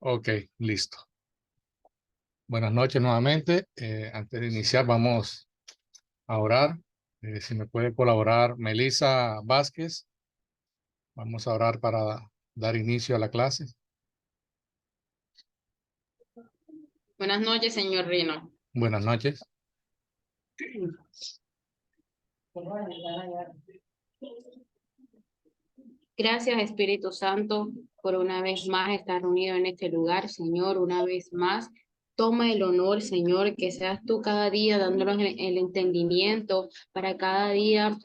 Ok, listo. Buenas noches nuevamente. Antes de iniciar, vamos a orar. Si me puede colaborar Melissa Vázquez, vamos a orar para dar inicio a la clase. Buenas noches, señor Rino. Buenas noches. Gracias, Espíritu Santo, por una vez más estar reunido en este lugar, Señor. Una vez más, toma el honor, Señor, que seas tú cada día dándonos el entendimiento para cada día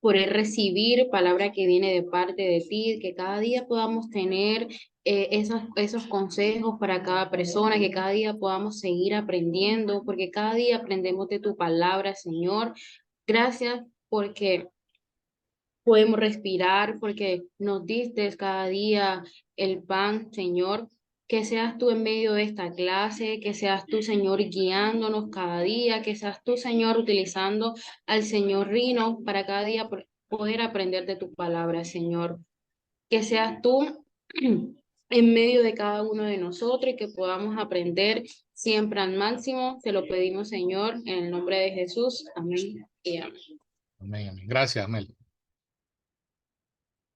poder recibir palabra que viene de parte de ti, que cada día podamos tener esos consejos para cada persona, que cada día podamos seguir aprendiendo, porque cada día aprendemos de tu palabra, Señor. Gracias porque podemos respirar, porque nos diste cada día el pan, Señor. Que seas tú en medio de esta clase, que seas tú, Señor, guiándonos cada día, que seas tú, Señor, utilizando al Señor Rino para cada día poder aprender de tu palabra, Señor. Que seas tú en medio de cada uno de nosotros y que podamos aprender siempre al máximo. Te lo pedimos, Señor, en el nombre de Jesús. Amén y amén. Amén, amén. Gracias, Mel.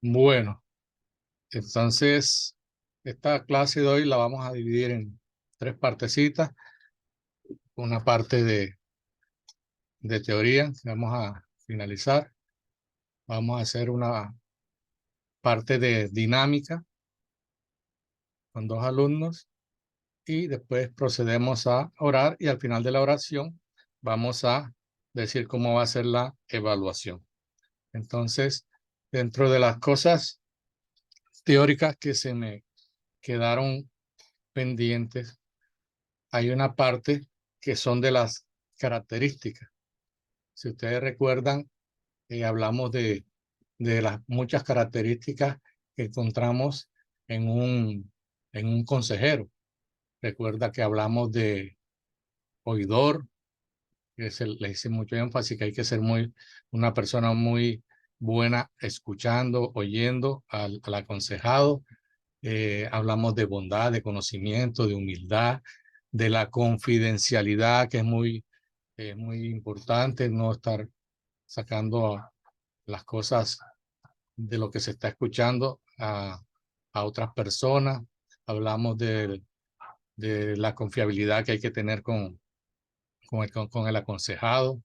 Bueno, entonces, esta clase de hoy la vamos a dividir en tres partecitas. Una parte de teoría que vamos a finalizar. Vamos a hacer una parte de dinámica con dos alumnos y después procedemos a orar y al final de la oración vamos a decir cómo va a ser la evaluación. Entonces, dentro de las cosas teóricas que se me quedaron pendientes, hay una parte que son de las características. Si ustedes recuerdan, hablamos de las muchas características que encontramos en un consejero. Recuerda que hablamos de oidor, que le hice mucho énfasis que hay que ser una persona muy buena escuchando, oyendo al aconsejado. Hablamos de bondad, de conocimiento, de humildad, de la confidencialidad, que es muy importante, no estar sacando las cosas de lo que se está escuchando a otras personas. Hablamos de la confiabilidad que hay que tener con el aconsejado,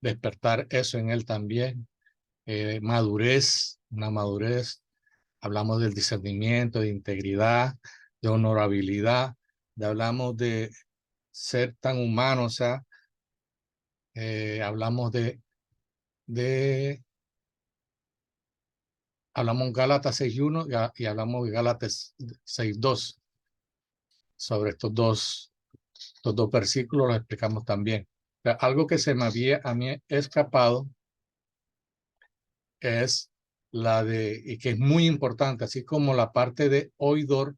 despertar eso en él también, madurez, una madurez. Hablamos del discernimiento, de integridad, de honorabilidad, hablamos de ser tan humano, o sea, hablamos de hablamos Gálatas 6:1 y hablamos de Gálatas 6:2. Sobre estos dos versículos los explicamos también. O sea, algo que se me había a mí escapado es y que es muy importante, así como la parte de oidor,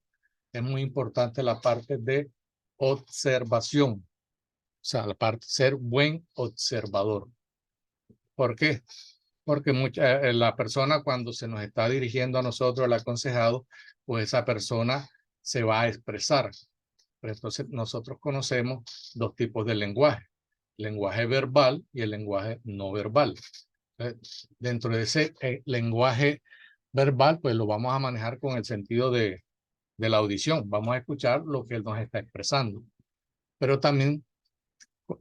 es muy importante la parte de observación, o sea, la parte de ser buen observador. ¿Por qué? Porque la persona cuando se nos está dirigiendo a nosotros, el aconsejado, pues esa persona se va a expresar. Pero entonces nosotros conocemos dos tipos de lenguaje, el lenguaje verbal y el lenguaje no verbal. Dentro de ese lenguaje verbal, pues lo vamos a manejar con el sentido de la audición. Vamos a escuchar lo que él nos está expresando. Pero también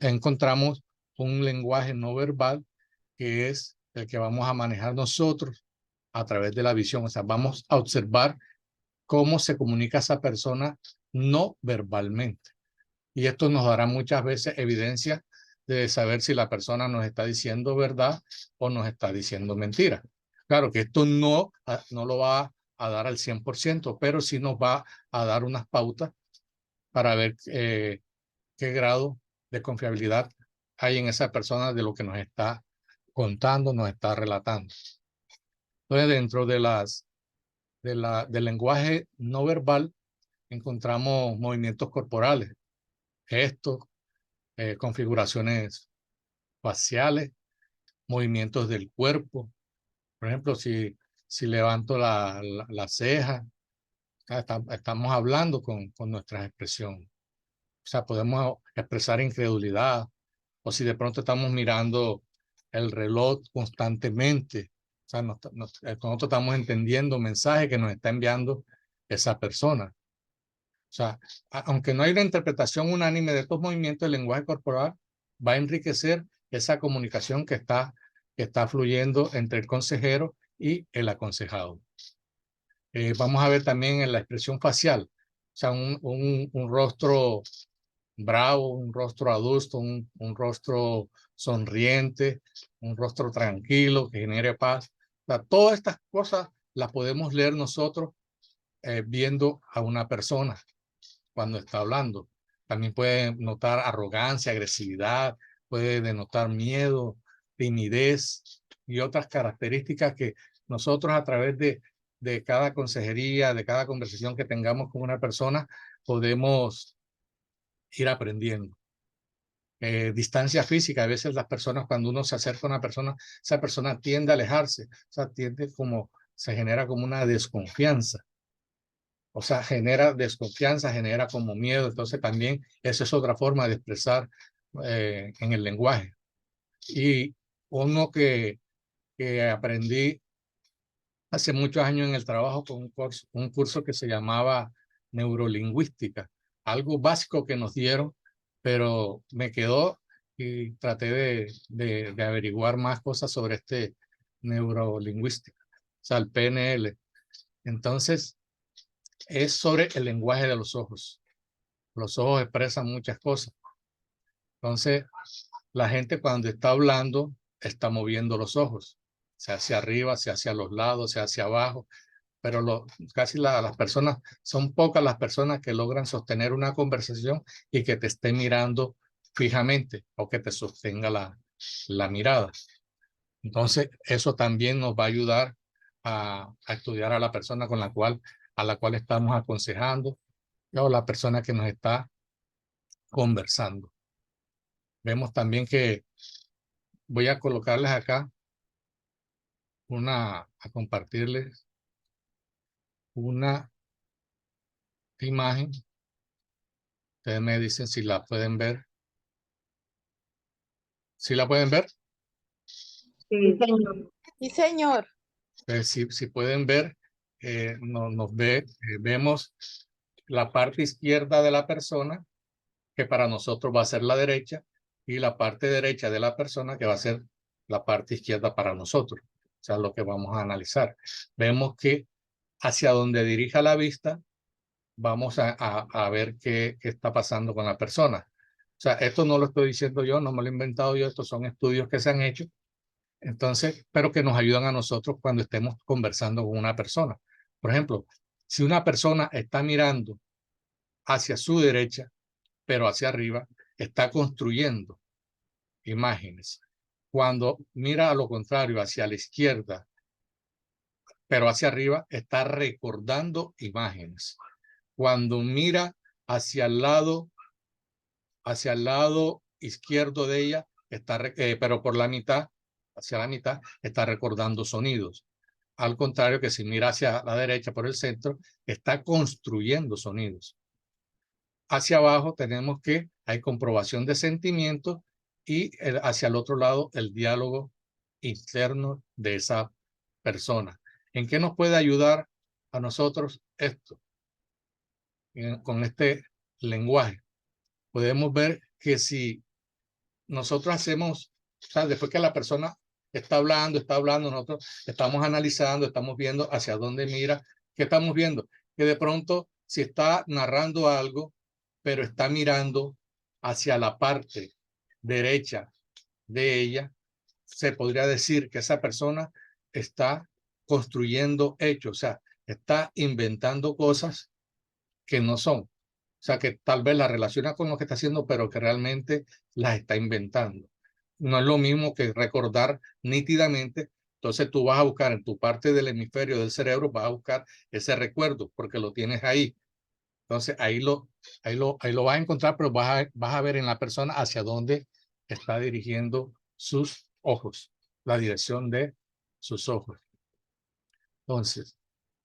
encontramos un lenguaje no verbal que es el que vamos a manejar nosotros a través de la visión. O sea, vamos a observar cómo se comunica esa persona no verbalmente. Y esto nos dará muchas veces evidencia de saber si la persona nos está diciendo verdad o nos está diciendo mentira. Claro que esto no lo va a dar al 100%, pero sí nos va a dar unas pautas para ver qué grado de confiabilidad hay en esa persona de lo que nos está contando, nos está relatando. Entonces, dentro del lenguaje no verbal, encontramos movimientos corporales, gestos, configuraciones faciales, movimientos del cuerpo. Por ejemplo, si levanto la ceja, Estamos hablando con nuestras expresiones. O sea, podemos expresar incredulidad, o si de pronto estamos mirando el reloj constantemente, o sea, nosotros estamos entendiendo mensajes que nos está enviando esa persona. O sea, aunque no hay una interpretación unánime de estos movimientos, el lenguaje corporal va a enriquecer esa comunicación que está fluyendo entre el consejero y el aconsejado. Vamos a ver también en la expresión facial, o sea, un rostro bravo, un rostro adusto, un rostro sonriente, un rostro tranquilo que genere paz. O sea, todas estas cosas las podemos leer nosotros viendo a una persona cuando está hablando. También puede notar arrogancia, agresividad, puede denotar miedo, timidez y otras características que nosotros a través de cada consejería, de cada conversación que tengamos con una persona, podemos ir aprendiendo. Distancia física, a veces las personas, cuando uno se acerca a una persona, esa persona tiende a alejarse, o sea, se genera como una desconfianza. O sea, genera desconfianza, genera como miedo. Entonces también esa es otra forma de expresar en el lenguaje. Y uno que aprendí hace muchos años en el trabajo con un curso que se llamaba neurolingüística, algo básico que nos dieron, pero me quedó y traté de averiguar más cosas sobre este neurolingüística, o sea, el PNL. Entonces, es sobre el lenguaje de los ojos. Los ojos expresan muchas cosas. Entonces, la gente cuando está hablando está moviendo los ojos, sea hacia arriba, sea hacia los lados, sea hacia abajo, pero casi las personas, son pocas las personas que logran sostener una conversación y que te esté mirando fijamente o que te sostenga la mirada. Entonces, eso también nos va a ayudar a estudiar a la persona a la cual estamos aconsejando o la persona que nos está conversando. Vemos también que voy a colocarles acá a compartirles una imagen. Ustedes me dicen si la pueden ver. ¿Sí la pueden ver? Sí, señor. Sí, señor. Si pueden ver, vemos la parte izquierda de la persona, que para nosotros va a ser la derecha, y la parte derecha de la persona, que va a ser la parte izquierda para nosotros. O sea, lo que vamos a analizar. Vemos que hacia donde dirija la vista, vamos a ver qué está pasando con la persona. O sea, esto no lo estoy diciendo yo, no me lo he inventado yo, estos son estudios que se han hecho. Entonces, pero que nos ayudan a nosotros cuando estemos conversando con una persona. Por ejemplo, si una persona está mirando hacia su derecha, pero hacia arriba, está construyendo imágenes. Cuando mira a lo contrario, hacia la izquierda, pero hacia arriba, está recordando imágenes. Cuando mira hacia el lado izquierdo de ella, pero por la mitad, hacia la mitad, está recordando sonidos. Al contrario que si mira hacia la derecha por el centro, está construyendo sonidos. Hacia abajo tenemos que hay comprobación de sentimientos y hacia el otro lado el diálogo interno de esa persona. ¿En qué nos puede ayudar a nosotros esto? Con este lenguaje. Podemos ver que si nosotros hacemos, o sea, después que la persona está hablando, nosotros estamos analizando, estamos viendo hacia dónde mira. ¿Qué estamos viendo? Que de pronto, si está narrando algo, pero está mirando hacia la parte derecha de ella, se podría decir que esa persona está construyendo hechos, o sea, está inventando cosas que no son. O sea, que tal vez la relaciona con lo que está haciendo, pero que realmente las está inventando. No es lo mismo que recordar nítidamente. Entonces tú vas a buscar en tu parte del hemisferio del cerebro, vas a buscar ese recuerdo porque lo tienes ahí. Entonces ahí lo vas a encontrar, pero vas a ver en la persona hacia dónde está dirigiendo sus ojos, la dirección de sus ojos. Entonces,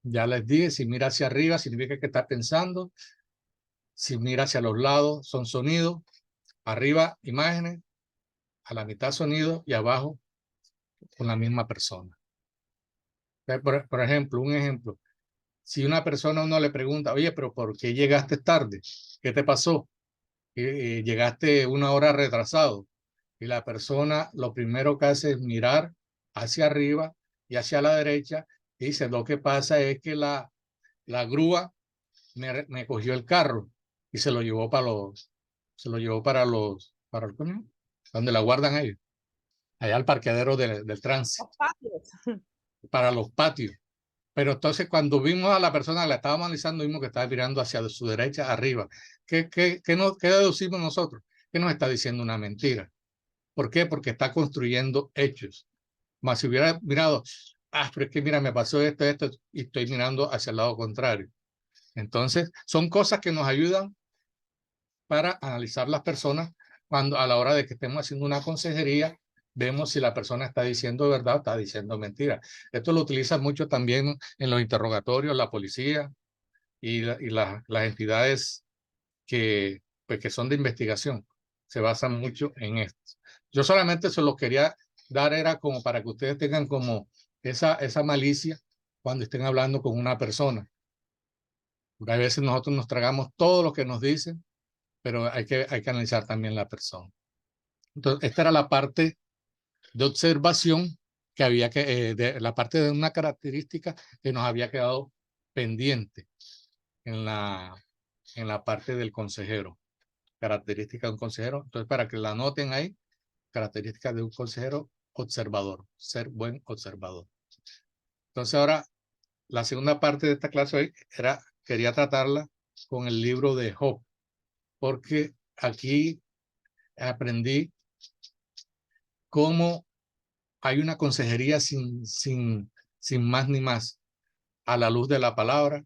Ya les dije, si mira hacia arriba significa que está pensando. Si mira hacia los lados son sonidos. Arriba imágenes, a la mitad sonido y abajo con la misma persona. Por ejemplo, un ejemplo. Si una persona a uno le pregunta, oye, pero ¿por qué llegaste tarde? ¿Qué te pasó? Llegaste 1 hora retrasado. Y la persona lo primero que hace es mirar hacia arriba y hacia la derecha. Y dice, lo que pasa es que la grúa me cogió el carro y se lo llevó para ¿cómo? Donde la guardan ellos, allá al parqueadero del tránsito, para los patios. Pero entonces cuando vimos a la persona, la estábamos analizando, vimos que estaba mirando hacia su derecha arriba. ¿Qué deducimos nosotros? Que nos está diciendo una mentira. ¿Por qué? Porque está construyendo hechos. Más si hubiera mirado, pero es que mira, me pasó esto, y estoy mirando hacia el lado contrario. Entonces, son cosas que nos ayudan para analizar las personas cuando a la hora de que estemos haciendo una consejería, vemos si la persona está diciendo verdad o está diciendo mentira. Esto lo utilizan mucho también en los interrogatorios, la policía las entidades pues, que son de investigación. Se basan mucho en esto. Yo solamente se lo quería dar, era como para que ustedes tengan como esa malicia cuando estén hablando con una persona. Porque a veces nosotros nos tragamos todo lo que nos dicen, pero hay que analizar también la persona. Entonces, esta era la parte de observación que había la parte de una característica que nos había quedado pendiente en la parte del consejero. Característica de un consejero. Entonces, para que la anoten ahí, características de un consejero observador, ser buen observador. Entonces, ahora, la segunda parte de esta clase hoy quería tratarla con el libro de Job, porque aquí aprendí cómo hay una consejería sin más ni más, a la luz de la palabra,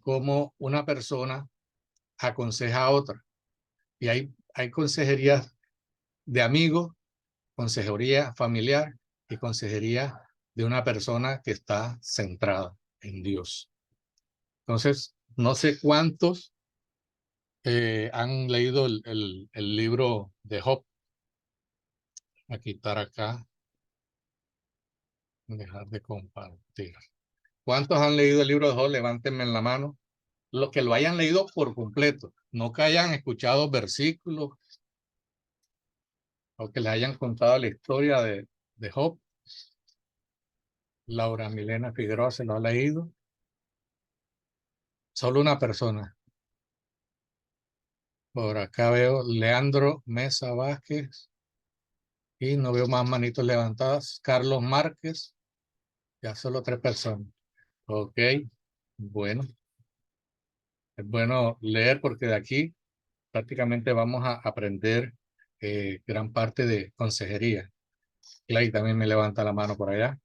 cómo una persona aconseja a otra. Y hay consejerías de amigos, consejería familiar y consejería de una persona que está centrada en Dios. Entonces, no sé cuántos han leído el libro de Job. A quitar acá, dejar de compartir. ¿Cuántos han leído el libro de Job? Levántenme en la mano. Los que lo hayan leído por completo, no que hayan escuchado versículos o que les hayan contado la historia de Job. Laura Milena Figueroa se lo ha leído. Solo una persona. Por acá veo Leandro Mesa Vázquez y no veo más manitos levantadas. Carlos Márquez, ya solo 3 personas. Ok, bueno. Es bueno leer porque de aquí prácticamente vamos a aprender gran parte de consejería. Clay también me levanta la mano por allá.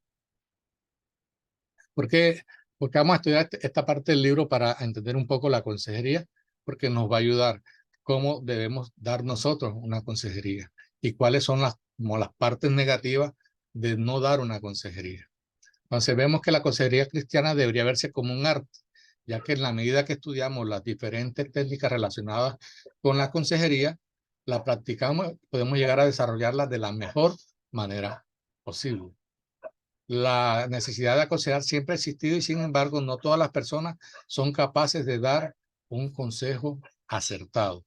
¿Por qué? Porque vamos a estudiar esta parte del libro para entender un poco la consejería, porque nos va a ayudar cómo debemos dar nosotros una consejería y cuáles son como las partes negativas de no dar una consejería. Entonces vemos que la consejería cristiana debería verse como un arte, ya que en la medida que estudiamos las diferentes técnicas relacionadas con la consejería, la practicamos, podemos llegar a desarrollarla de la mejor manera posible. La necesidad de aconsejar siempre ha existido y sin embargo no todas las personas son capaces de dar un consejo acertado.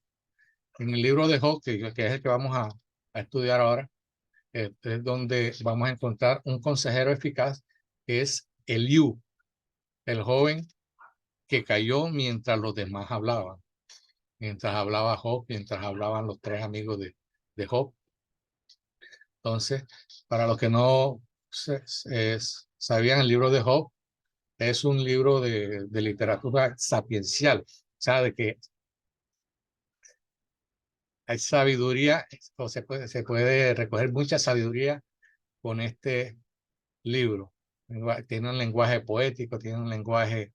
En el libro de Job, que es el que vamos a estudiar ahora, es donde vamos a encontrar un consejero eficaz que es Eliú, el joven que cayó mientras los demás hablaban. Mientras hablaba Job, mientras hablaban los 3 amigos de Job. Entonces, para los que no sabían, el libro de Job es un libro de literatura sapiencial, o sea, de que hay sabiduría, o se puede recoger mucha sabiduría con este libro. Tiene un lenguaje poético, tiene un lenguaje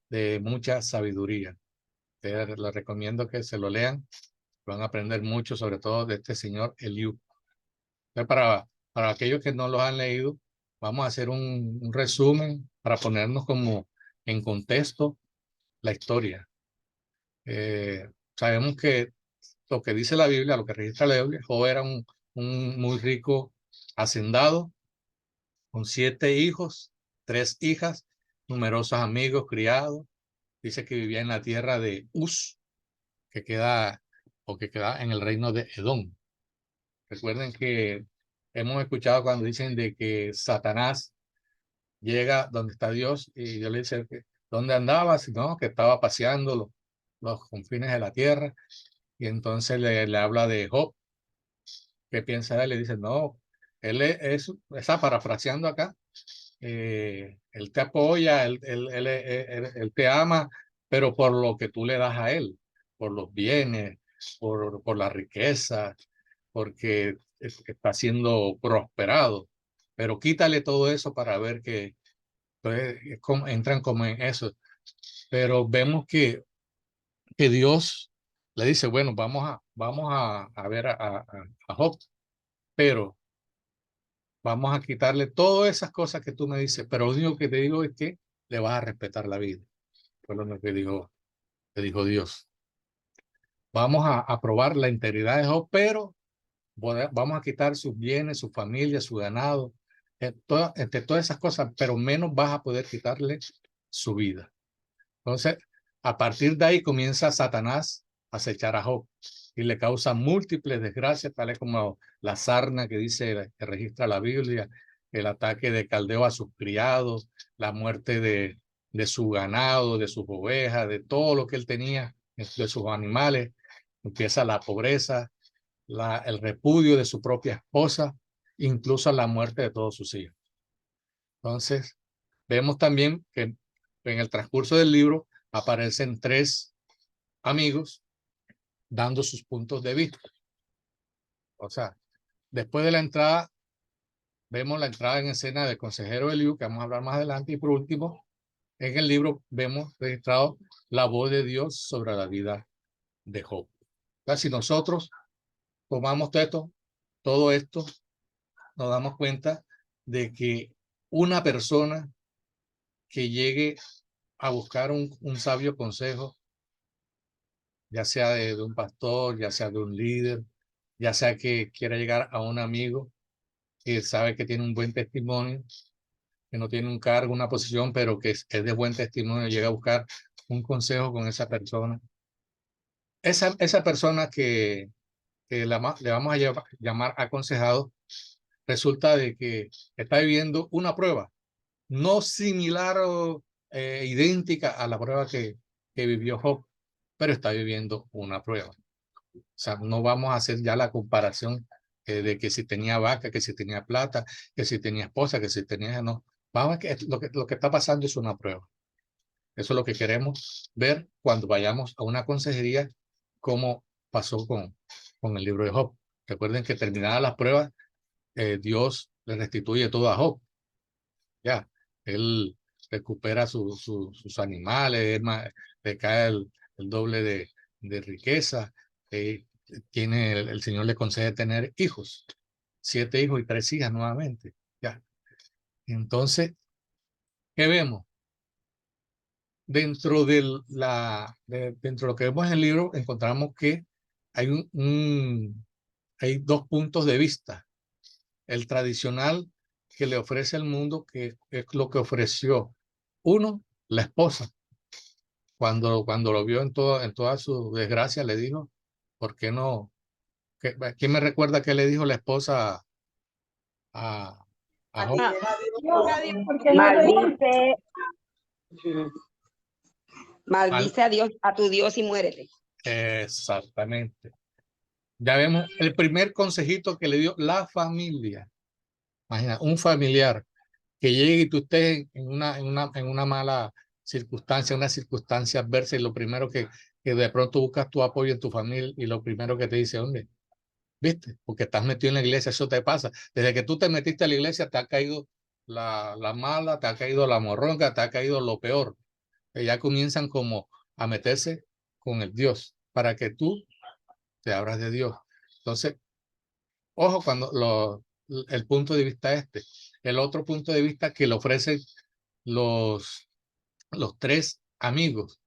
de mucha sabiduría. Les recomiendo que se lo lean, van a aprender mucho, sobre todo de este señor Eliú. Para aquellos que no los han leído, vamos a hacer un resumen para ponernos como en contexto la historia. Sabemos que lo que dice la Biblia, lo que registra la Biblia, Job era un muy rico hacendado, con 7 hijos, 3 hijas, numerosos amigos, criados. Dice que vivía en la tierra de Uz, que queda en el reino de Edom. Recuerden que hemos escuchado cuando dicen de que Satanás llega donde está Dios y Dios le dice que ¿dónde andabas? No, que estaba paseando los confines de la tierra. Y entonces le habla de Job. ¿Qué piensa él? Le dice, no, él está parafraseando acá. Él te apoya, él te ama, pero por lo que tú le das a él, por los bienes, por la riqueza, porque está siendo prosperado. Pero quítale todo eso para ver que entonces, entran como en eso. Pero vemos que Dios le dice, bueno, vamos a ver a Job, pero vamos a quitarle todas esas cosas que tú me dices, pero lo único que te digo es que le vas a respetar la vida. Fue lo único que dijo Dios. Vamos a probar la integridad de Job, pero vamos a quitar sus bienes, su familia, su ganado, entre todas esas cosas, pero menos vas a poder quitarle su vida. Entonces, a partir de ahí comienza Satanás a acechar a Job y le causa múltiples desgracias, tales como la sarna que dice, que registra la Biblia, el ataque de Caldeo a sus criados, la muerte de su ganado, de sus ovejas, de todo lo que él tenía, de sus animales. Empieza la pobreza, el repudio de su propia esposa, incluso la muerte de todos sus hijos. Entonces, vemos también que en el transcurso del libro aparecen 3 amigos dando sus puntos de vista. O sea, después de la entrada, vemos la entrada en escena del consejero Eliú, que vamos a hablar más adelante, y por último, en el libro vemos registrado la voz de Dios sobre la vida de Job. O sea, si nosotros tomamos todo esto, nos damos cuenta de que una persona que llegue a buscar un sabio consejo, ya sea de un pastor, ya sea de un líder, ya sea que quiera llegar a un amigo que sabe que tiene un buen testimonio, que no tiene un cargo, una posición, pero que es de buen testimonio, llega a buscar un consejo con esa persona. Esa persona que le vamos a llamar aconsejado, resulta de que está viviendo una prueba, no similar o idéntica a la prueba que vivió Job, pero está viviendo una prueba. O sea, no vamos a hacer ya la comparación de que si tenía vaca, que si tenía plata, que si tenía esposa, que si tenía... No, vamos a que lo que está pasando es una prueba. Eso es lo que queremos ver cuando vayamos a una consejería, como pasó con el libro de Job. Recuerden que terminadas las pruebas, Dios le restituye todo a Job. Ya, él recupera sus animales, le cae el doble de riqueza. El Señor le concede tener hijos, 7 hijos y 3 hijas nuevamente. Ya. Entonces, ¿qué vemos? Dentro de lo que vemos en el libro, encontramos que hay 2 puntos de vista. El tradicional que le ofrece al mundo, que es lo que ofreció uno, la esposa. Cuando lo vio en toda su desgracia, le dijo, ¿por qué no? ¿Quién me recuerda qué le dijo la esposa a, a Job? Maldice, Al- maldice a Dios, a tu Dios y muérete. Exactamente. Ya vemos el primer consejito que le dio la familia. Imagina, un familiar que llegue y tú estés en una mala circunstancia, una circunstancia adversa, y lo primero que de pronto buscas tu apoyo en tu familia, y lo primero que te dice, hombre, ¿viste? Porque estás metido en la iglesia, eso te pasa. Desde que tú te metiste a la iglesia, te ha caído la mala, te ha caído la morronga, te ha caído lo peor. Que ya comienzan como a meterse con el Dios para que tú te abras de Dios. Entonces, ojo el punto de vista este. El otro punto de vista que le ofrece los tres amigos,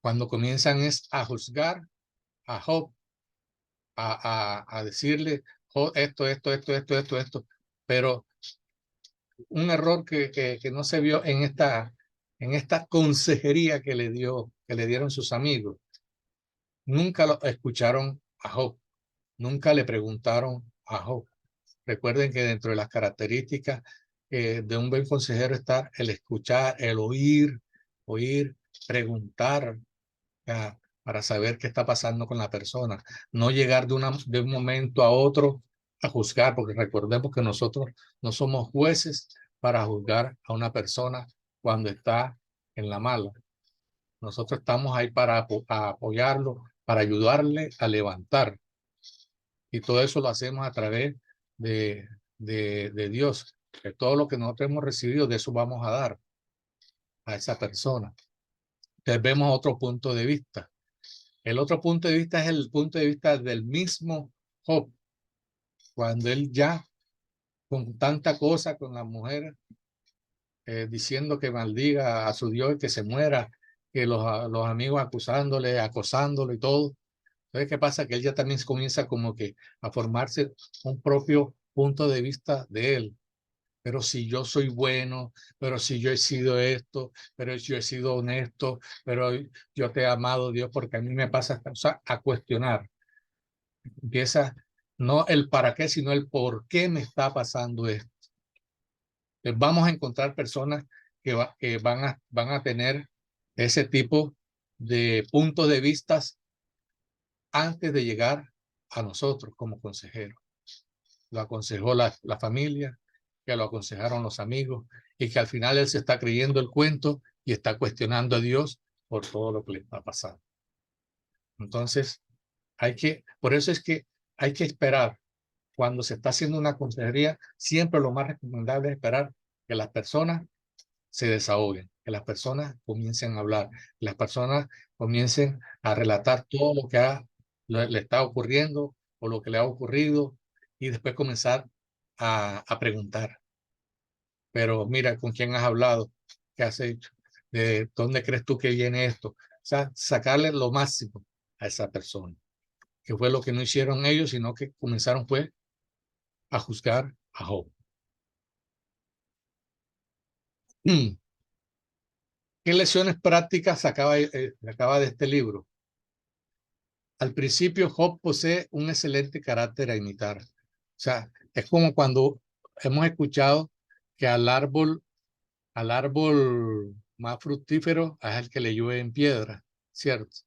cuando comienzan es a juzgar a Job, a decirle esto, pero un error que no se vio en esta consejería que le dieron sus amigos. Nunca lo escucharon a Job, nunca le preguntaron a Job. Recuerden que dentro de las características de un buen consejero está el escuchar, el oír, preguntar, para saber qué está pasando con la persona. No llegar de un momento a otro a juzgar, porque recordemos que nosotros no somos jueces para juzgar a una persona cuando está en la mala. Nosotros estamos ahí para apoyarlo, para ayudarle a levantar. Y todo eso lo hacemos a través de Dios. Que todo lo que nosotros hemos recibido, de eso vamos a dar a esa persona. Entonces vemos otro punto de vista. El otro punto de vista es el punto de vista del mismo Job. Cuando él ya, con tanta cosa con la mujer, diciendo que maldiga a su Dios y que se muera, que los amigos acusándole, acosándolo y todo. Entonces, ¿qué pasa? Que él ya también comienza como que a formarse un propio punto de vista de él. Pero si yo soy bueno, pero si yo he sido esto, pero yo he sido honesto, pero yo te he amado, Dios, porque a mí me pasa a cuestionar. Empieza no el para qué, sino el por qué me está pasando esto. Entonces, vamos a encontrar personas que van a tener ese tipo de puntos de vista antes de llegar a nosotros como consejeros. Lo aconsejó la familia, que lo aconsejaron los amigos, y que al final él se está creyendo el cuento y está cuestionando a Dios por todo lo que le está pasando. Entonces, por eso es que hay que esperar. Cuando se está haciendo una consejería, siempre lo más recomendable es esperar que las personas se desahoguen, que las personas comiencen a hablar, que las personas comiencen a relatar todo lo que le está ocurriendo o lo que le ha ocurrido, y después comenzar a preguntar. Pero mira, ¿con quién has hablado? ¿Qué has hecho? ¿De dónde crees tú que viene esto? O sea, sacarle lo máximo a esa persona, que fue lo que no hicieron ellos, sino que comenzaron fue a juzgar a Job. ¿Qué lecciones prácticas sacaba de este libro? Al principio, Job posee un excelente carácter a imitar. O sea, es como cuando hemos escuchado que al árbol más fructífero es el que le llueve en piedra, ¿cierto?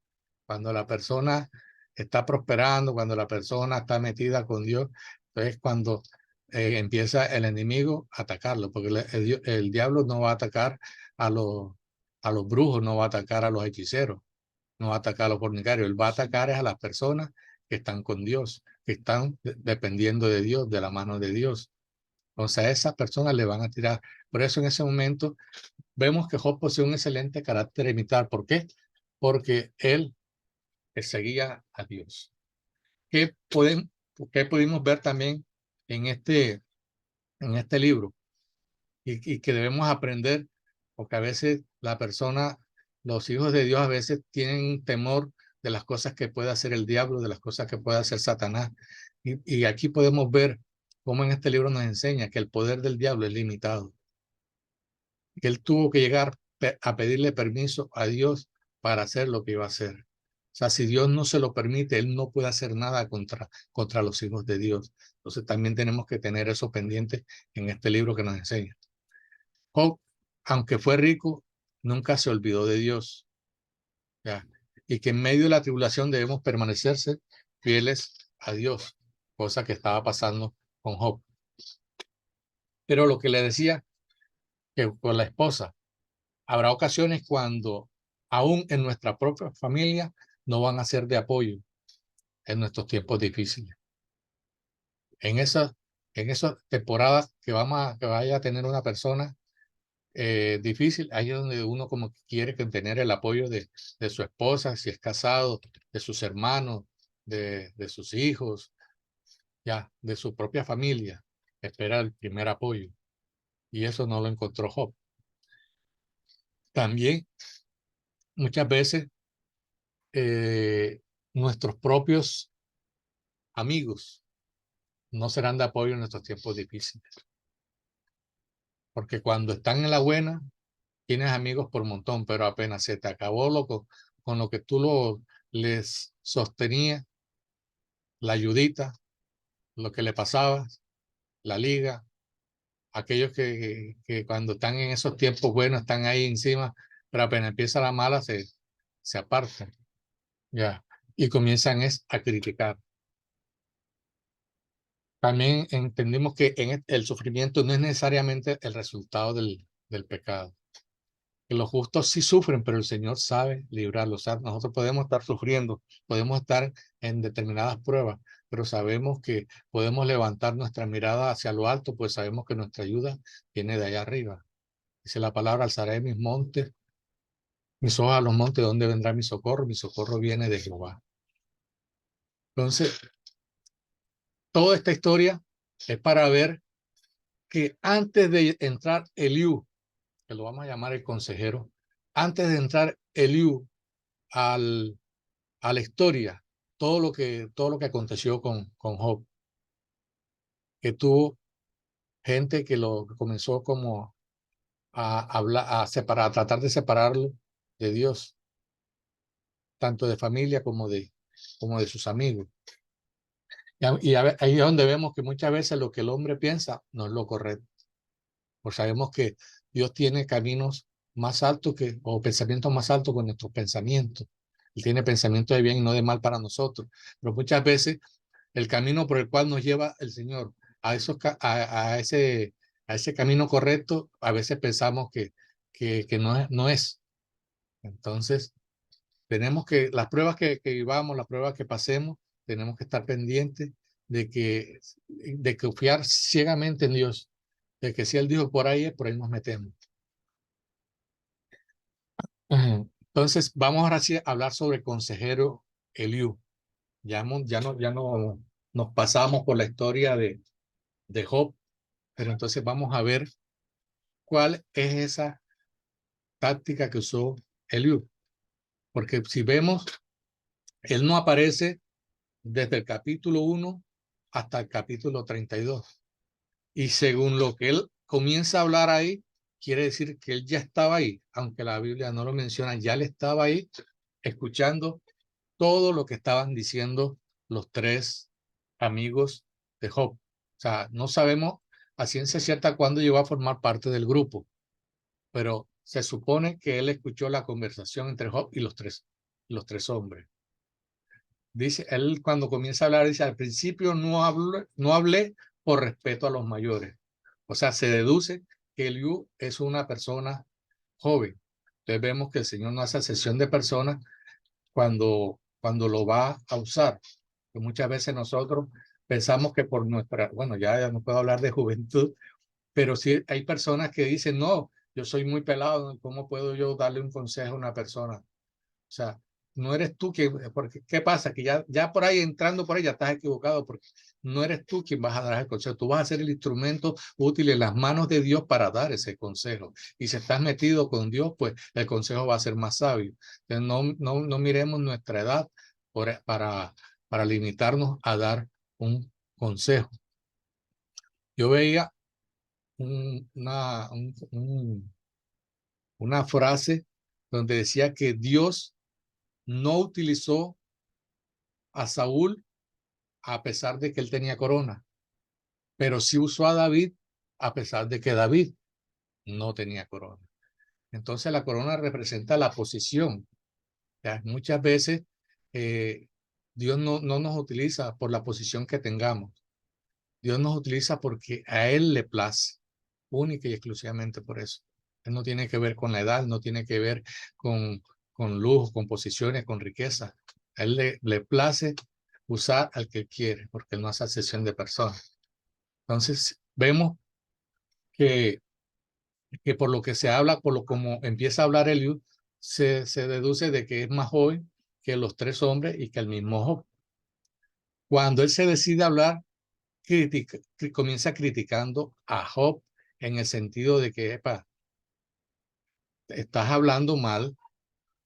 Cuando la persona está prosperando, cuando la persona está metida con Dios, entonces cuando empieza el enemigo a atacarlo, porque el diablo no va a atacar a los brujos, no va a atacar a los hechiceros, no va a atacar a los fornicarios, él va a atacar a las personas que están con Dios, que están dependiendo de Dios, de la mano de Dios. Entonces a esas personas le van a tirar. Por eso en ese momento vemos que Job posee un excelente carácter imitar. ¿Por qué? Porque él seguía a Dios. ¿Qué pudimos ver también en este libro? Y que debemos aprender, porque a veces los hijos de Dios a veces tienen temor de las cosas que puede hacer el diablo, de las cosas que puede hacer Satanás. Y aquí podemos ver cómo en este libro nos enseña que el poder del diablo es limitado. Que él tuvo que llegar a pedirle permiso a Dios para hacer lo que iba a hacer. O sea, si Dios no se lo permite, él no puede hacer nada contra los hijos de Dios. Entonces también tenemos que tener eso pendiente en este libro que nos enseña. Job, aunque fue rico, nunca se olvidó de Dios. ¿Ya? Y que en medio de la tribulación debemos permanecerse fieles a Dios, cosa que estaba pasando con Job. Pero lo que le decía, que con la esposa, habrá ocasiones cuando aún en nuestra propia familia no van a ser de apoyo en nuestros tiempos difíciles. En esas temporadas que vaya a tener una persona difícil, ahí es donde uno como que quiere tener el apoyo de su esposa, si es casado, de sus hermanos, de sus hijos, ya, de su propia familia. Espera el primer apoyo. Y eso no lo encontró Job. También muchas veces nuestros propios amigos no serán de apoyo en nuestros tiempos difíciles. Porque cuando están en la buena, tienes amigos por montón, pero apenas se te acabó con lo que tú les sostenías, la ayudita, lo que le pasaba, la liga, aquellos que cuando están en esos tiempos buenos están ahí encima, pero apenas empieza la mala se apartan, ya, y comienzan a criticar. También entendimos que el sufrimiento no es necesariamente el resultado del pecado. Que los justos sí sufren, pero el Señor sabe librarlos. O sea, nosotros podemos estar sufriendo, podemos estar en determinadas pruebas, pero sabemos que podemos levantar nuestra mirada hacia lo alto, pues sabemos que nuestra ayuda viene de allá arriba. Dice la palabra: alzaré mis montes, mis ojos a los montes, ¿de dónde vendrá mi socorro? Mi socorro viene de Jehová. Entonces, toda esta historia es para ver que antes de entrar Eliú, que lo vamos a llamar el consejero, antes de entrar Eliú a la historia, todo lo que aconteció con Job, que tuvo gente que comenzó como a hablar, a tratar de separarlo de Dios, tanto de familia como de sus amigos. Ahí es donde vemos que muchas veces lo que el hombre piensa no es lo correcto. Pues sabemos que Dios tiene caminos más altos o pensamientos más altos con nuestros pensamientos. Él tiene pensamientos de bien y no de mal para nosotros. Pero muchas veces el camino por el cual nos lleva el Señor a ese camino correcto, a veces pensamos que no es. Entonces, tenemos las pruebas que vivamos, las pruebas que pasemos, tenemos que estar pendientes de confiar ciegamente en Dios, de que si Él dijo por ahí es, por ahí nos metemos. Entonces, vamos ahora sí a hablar sobre el consejero Eliú. Ya no nos pasamos por la historia de Job, pero entonces vamos a ver cuál es esa táctica que usó Eliú. Porque si vemos, él no aparece desde el capítulo 1 hasta el capítulo 32. Y según lo que él comienza a hablar ahí, quiere decir que él ya estaba ahí, aunque la Biblia no lo menciona, ya le estaba ahí escuchando todo lo que estaban diciendo los tres amigos de Job. O sea, no sabemos a ciencia cierta cuándo llegó a formar parte del grupo, pero se supone que él escuchó la conversación entre Job y los tres hombres. Dice, él cuando comienza a hablar, dice: al principio no hablé por respeto a los mayores. O sea, se deduce que Eliú es una persona joven. Entonces vemos que el Señor no hace excepción de personas cuando lo va a usar. Que muchas veces nosotros pensamos que por bueno, ya no puedo hablar de juventud, pero sí hay personas que dicen: no, yo soy muy pelado, ¿cómo puedo yo darle un consejo a una persona? O sea, no eres tú porque ¿qué pasa? Que ya por ahí, entrando por ahí, ya estás equivocado, porque no eres tú quien vas a dar el consejo, tú vas a ser el instrumento útil en las manos de Dios para dar ese consejo. Y si estás metido con Dios, pues el consejo va a ser más sabio. Entonces, no miremos nuestra edad para limitarnos a dar un consejo. Yo veía una frase donde decía que Dios no utilizó a Saúl a pesar de que él tenía corona, pero sí usó a David a pesar de que David no tenía corona. Entonces la corona representa la posición. ¿Ya? Muchas veces Dios no nos utiliza por la posición que tengamos. Dios nos utiliza porque a Él le place, única y exclusivamente por eso. Él no tiene que ver con la edad, no tiene que ver con lujo, con posiciones, con riqueza. A Él le place usar al que quiere, porque Él no hace excepción de personas. Entonces, vemos que, que por lo que se habla, como empieza a hablar Eliud, se deduce de que es más joven que los tres hombres y que el mismo Job. Cuando él se decide hablar, comienza criticando a Job en el sentido de que, epa, estás hablando mal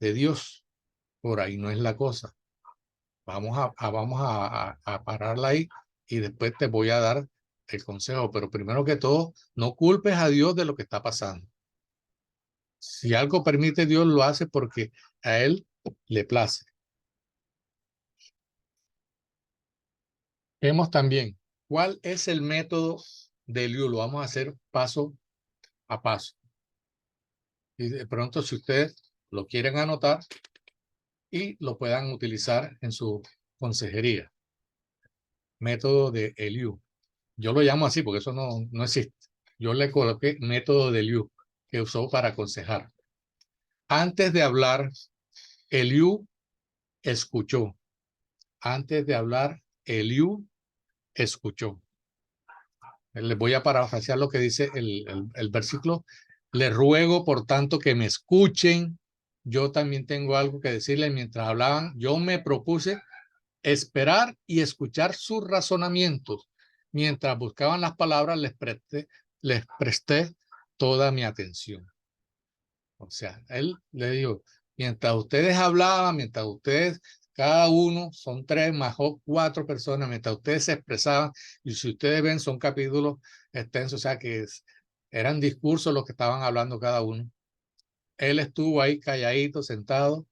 de Dios. Por ahí no es la cosa. Vamos a pararla ahí y después te voy a dar el consejo. Pero primero que todo, no culpes a Dios de lo que está pasando. Si algo permite Dios, lo hace porque a Él le place. Vemos también cuál es el método de Eliú. Lo vamos a hacer paso a paso. Y de pronto, si ustedes lo quieren anotar y lo puedan utilizar en su consejería. Método de Eliú. Yo lo llamo así porque eso no existe. Yo le coloqué método de Eliú que usó para aconsejar. Antes de hablar, Eliú escuchó. Antes de hablar, Eliú escuchó. Les voy a parafrasear lo que dice el versículo. Les ruego, por tanto, que me escuchen. Yo también tengo algo que decirles. Mientras hablaban, yo me propuse esperar y escuchar sus razonamientos. Mientras buscaban las palabras, les presté toda mi atención. O sea, él le dijo, mientras ustedes hablaban, mientras ustedes, cada uno, son 3 más 4 personas, mientras ustedes se expresaban, y si ustedes ven, son capítulos extensos, o sea que eran discursos los que estaban hablando cada uno. Él estuvo ahí calladito, sentado,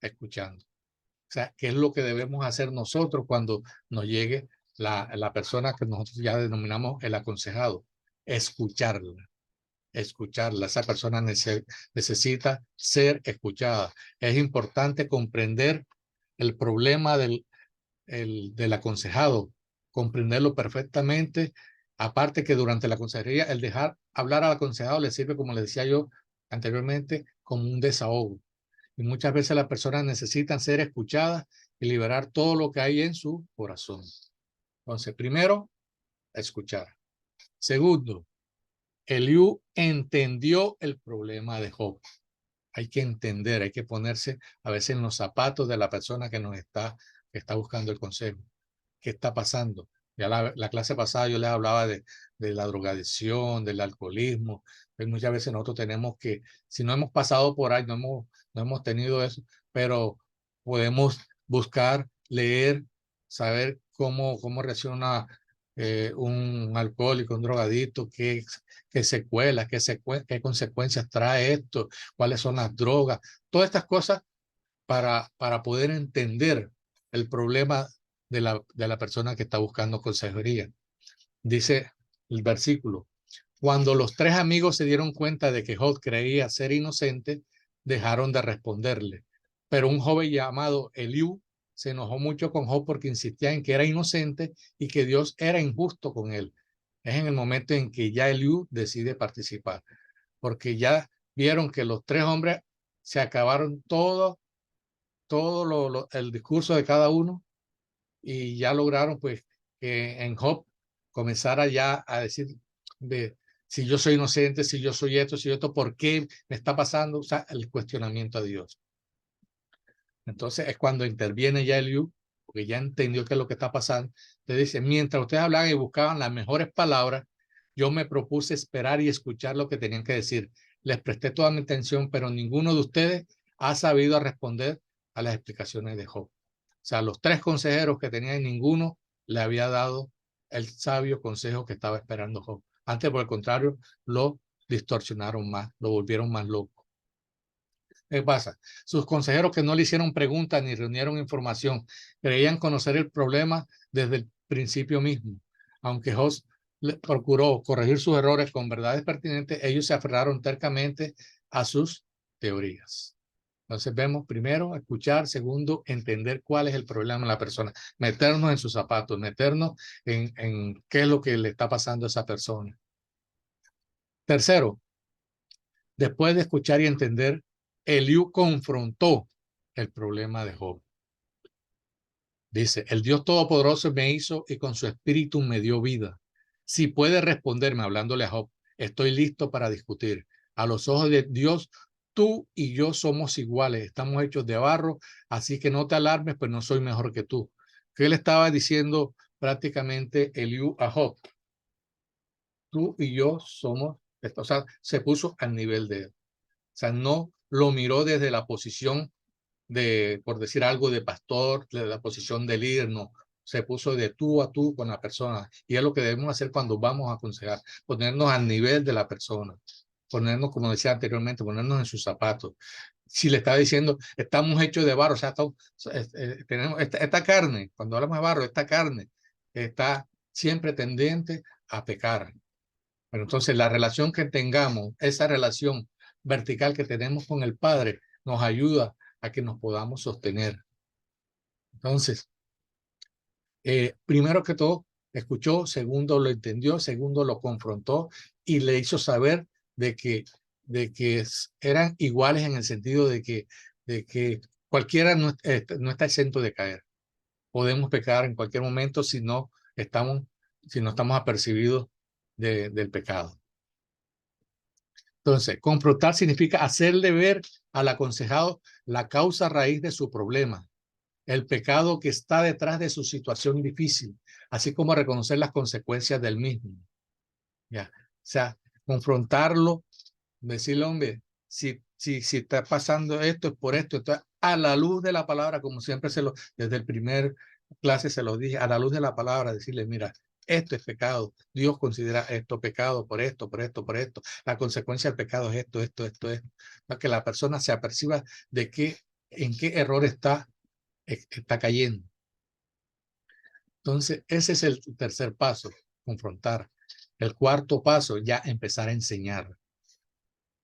escuchando. O sea, ¿qué es lo que debemos hacer nosotros cuando nos llegue la persona que nosotros ya denominamos el aconsejado? Escucharla. Escucharla. Esa persona necesita ser escuchada. Es importante comprender el problema del aconsejado, comprenderlo perfectamente. Aparte que durante la consejería, el dejar hablar al aconsejado le sirve, como le decía yo anteriormente, como un desahogo. Y muchas veces las personas necesitan ser escuchadas y liberar todo lo que hay en su corazón. Entonces, primero, escuchar. Segundo, Eliú entendió el problema de Job. Hay que entender, hay que ponerse a veces en los zapatos de la persona que está buscando el consejo. ¿Qué está pasando? Ya la clase pasada yo les hablaba de la drogadicción, del alcoholismo. Pues muchas veces nosotros tenemos que, si no hemos pasado por ahí, no hemos tenido eso, pero podemos buscar, leer, saber cómo reacciona un alcohólico, un drogadicto, qué secuelas, qué consecuencias trae esto, cuáles son las drogas, todas estas cosas para poder entender el problema de la persona que está buscando consejería. Dice el versículo, cuando los 3 amigos se dieron cuenta de que Job creía ser inocente, dejaron de responderle. Pero un joven llamado Eliú se enojó mucho con Job porque insistía en que era inocente y que Dios era injusto con él. Es en el momento en que ya Eliú decide participar, porque ya vieron que los 3 hombres se acabaron todo el discurso de cada uno y ya lograron pues que en Job comenzara ya a decir de si yo soy inocente, si yo soy esto, ¿por qué me está pasando? O sea, el cuestionamiento a Dios. Entonces es cuando interviene ya Eliú, porque ya entendió qué es lo que está pasando. Te dice, mientras ustedes hablaban y buscaban las mejores palabras, yo me propuse esperar y escuchar lo que tenían que decir. Les presté toda mi atención, pero ninguno de ustedes ha sabido responder a las explicaciones de Job. O sea, los 3 consejeros que tenían, ninguno le había dado el sabio consejo que estaba esperando Job. Antes, por el contrario, lo distorsionaron más, lo volvieron más loco. ¿Qué pasa? Sus consejeros que no le hicieron preguntas ni reunieron información, creían conocer el problema desde el principio mismo. Aunque Job procuró corregir sus errores con verdades pertinentes, ellos se aferraron tercamente a sus teorías. Entonces vemos primero escuchar, segundo entender cuál es el problema de la persona, meternos en sus zapatos, meternos en qué es lo que le está pasando a esa persona. Tercero, después de escuchar y entender, Eliú confrontó el problema de Job. Dice, el Dios Todopoderoso me hizo y con su espíritu me dio vida. Si puede responderme hablándole a Job, estoy listo para discutir. A los ojos de Dios, tú y yo somos iguales, estamos hechos de barro, así que no te alarmes, pues no soy mejor que tú. ¿Qué le estaba diciendo prácticamente Eliú a Job? Tú y yo somos, o sea, se puso al nivel de él. sea, no lo miró desde la posición de, por decir algo, de pastor, de la posición de líder, no. Se puso de tú a tú con la persona. Y es lo que debemos hacer cuando vamos a aconsejar, ponernos al nivel de la persona, ponernos, como decía anteriormente, ponernos en sus zapatos. Si le está diciendo, estamos hechos de barro, o sea, tenemos esta carne, cuando hablamos de barro, esta carne está siempre tendente a pecar. Pero entonces la relación que tengamos, esa relación vertical que tenemos con el Padre, nos ayuda a que nos podamos sostener. Entonces, primero que todo, escuchó, segundo, lo entendió, segundo, lo confrontó y le hizo saber de que eran iguales en el sentido de que cualquiera no está exento de caer. Podemos pecar en cualquier momento si no estamos apercibidos del pecado. Entonces, confrontar significa hacerle ver al aconsejado la causa raíz de su problema, el pecado que está detrás de su situación difícil, así como reconocer las consecuencias del mismo. ¿Ya? O sea, confrontarlo, decirle, hombre, si está pasando esto, es por esto, a la luz de la palabra, como siempre desde el primer clase se lo dije, a la luz de la palabra, decirle, mira, esto es pecado, Dios considera esto pecado por esto, por esto, por esto, la consecuencia del pecado es esto. Para que la persona se aperciba de en qué error está cayendo. Entonces, ese es el tercer paso, confrontar. El cuarto paso, ya empezar a enseñar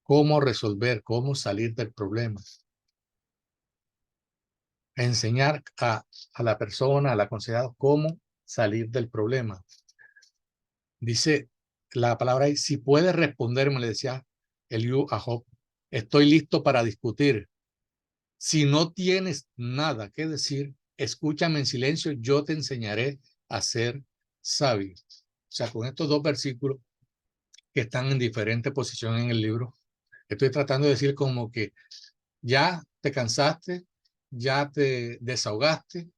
cómo resolver, cómo salir del problema. Enseñar a la persona, al aconsejado, cómo salir del problema. Dice la palabra ahí, si puedes responderme, le decía Eliú a Job, estoy listo para discutir. Si no tienes nada que decir, escúchame en silencio, yo te enseñaré a ser sabio. O sea, con estos dos versículos que están en diferentes posiciones en el libro, estoy tratando de decir como que ya te cansaste, ya te desahogaste,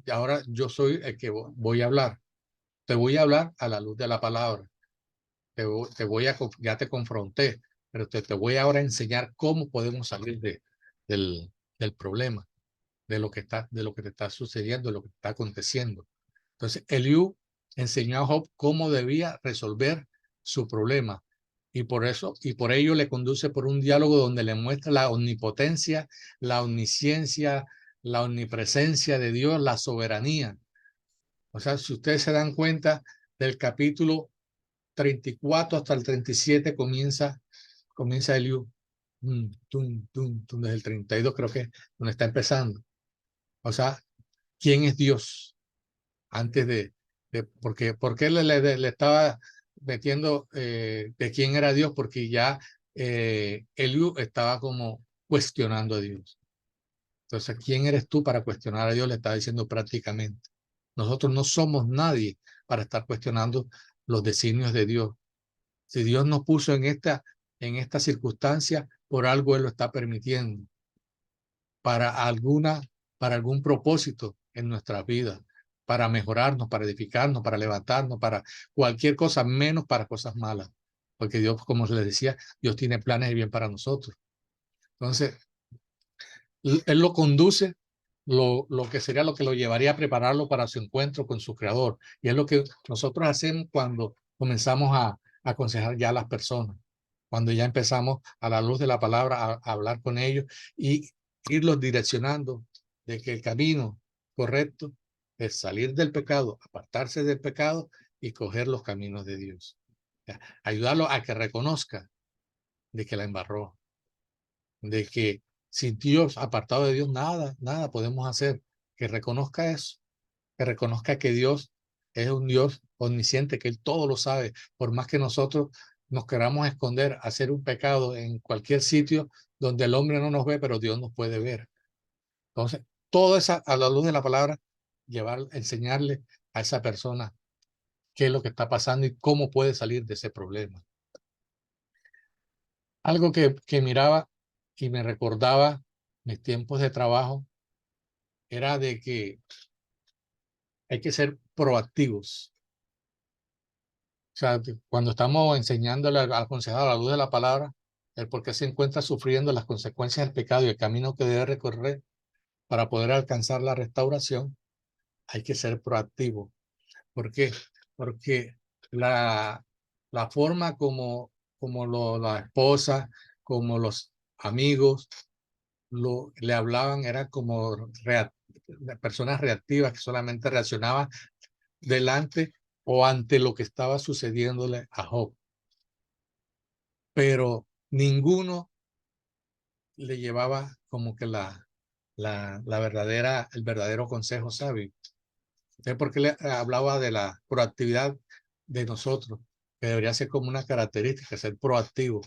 y ahora yo soy el que voy a hablar. Te voy a hablar a la luz de la palabra. Ya te confronté, pero te voy ahora a enseñar cómo podemos salir del problema, de lo que te está sucediendo, de lo que está aconteciendo. Entonces, Eliú enseñó a Job cómo debía resolver su problema. Y por ello le conduce por un diálogo donde le muestra la omnipotencia, la omnisciencia, la omnipresencia de Dios, la soberanía. O sea, si ustedes se dan cuenta, del capítulo 34 hasta el 37 comienza Eliú. Desde el 32 creo que es donde está empezando. O sea, ¿quién es Dios? Antes ¿por qué le estaba metiendo de quién era Dios? Porque ya Eliú estaba como cuestionando a Dios. Entonces, ¿quién eres tú para cuestionar a Dios? Le estaba diciendo prácticamente. Nosotros no somos nadie para estar cuestionando los designios de Dios. Si Dios nos puso en esta circunstancia, por algo Él lo está permitiendo. Para algún propósito en nuestra vida, para mejorarnos, para edificarnos, para levantarnos, para cualquier cosa, menos para cosas malas. Porque Dios, como les decía, Dios tiene planes de bien para nosotros. Entonces, Él lo conduce, lo que sería lo que lo llevaría a prepararlo para su encuentro con su Creador. Y es lo que nosotros hacemos cuando comenzamos a aconsejar ya a las personas, cuando ya empezamos a la luz de la palabra a hablar con ellos y irlos direccionando de que el camino correcto es salir del pecado, apartarse del pecado y coger los caminos de Dios. Ayudarlo a que reconozca de que la embarró, de que sin Dios, apartado de Dios, nada podemos hacer. Que reconozca eso, que reconozca que Dios es un Dios omnisciente, que Él todo lo sabe. Por más que nosotros nos queramos esconder, hacer un pecado en cualquier sitio donde el hombre no nos ve, pero Dios nos puede ver. Entonces, todo eso a la luz de la palabra, enseñarle a esa persona qué es lo que está pasando y cómo puede salir de ese problema. Algo que miraba y me recordaba mis tiempos de trabajo era de que hay que ser proactivos. O sea, cuando estamos enseñándole al aconsejado a la luz de la palabra, el por qué se encuentra sufriendo las consecuencias del pecado y el camino que debe recorrer para poder alcanzar la restauración, hay que ser proactivo. ¿Por qué? Porque la forma como la esposa, como los amigos le hablaban, era como personas reactivas que solamente reaccionaban delante o ante lo que estaba sucediéndole a Job. Pero ninguno le llevaba como que el verdadero consejo sabio. Entonces, ¿por qué le hablaba de la proactividad de nosotros? Que debería ser como una característica, ser proactivo.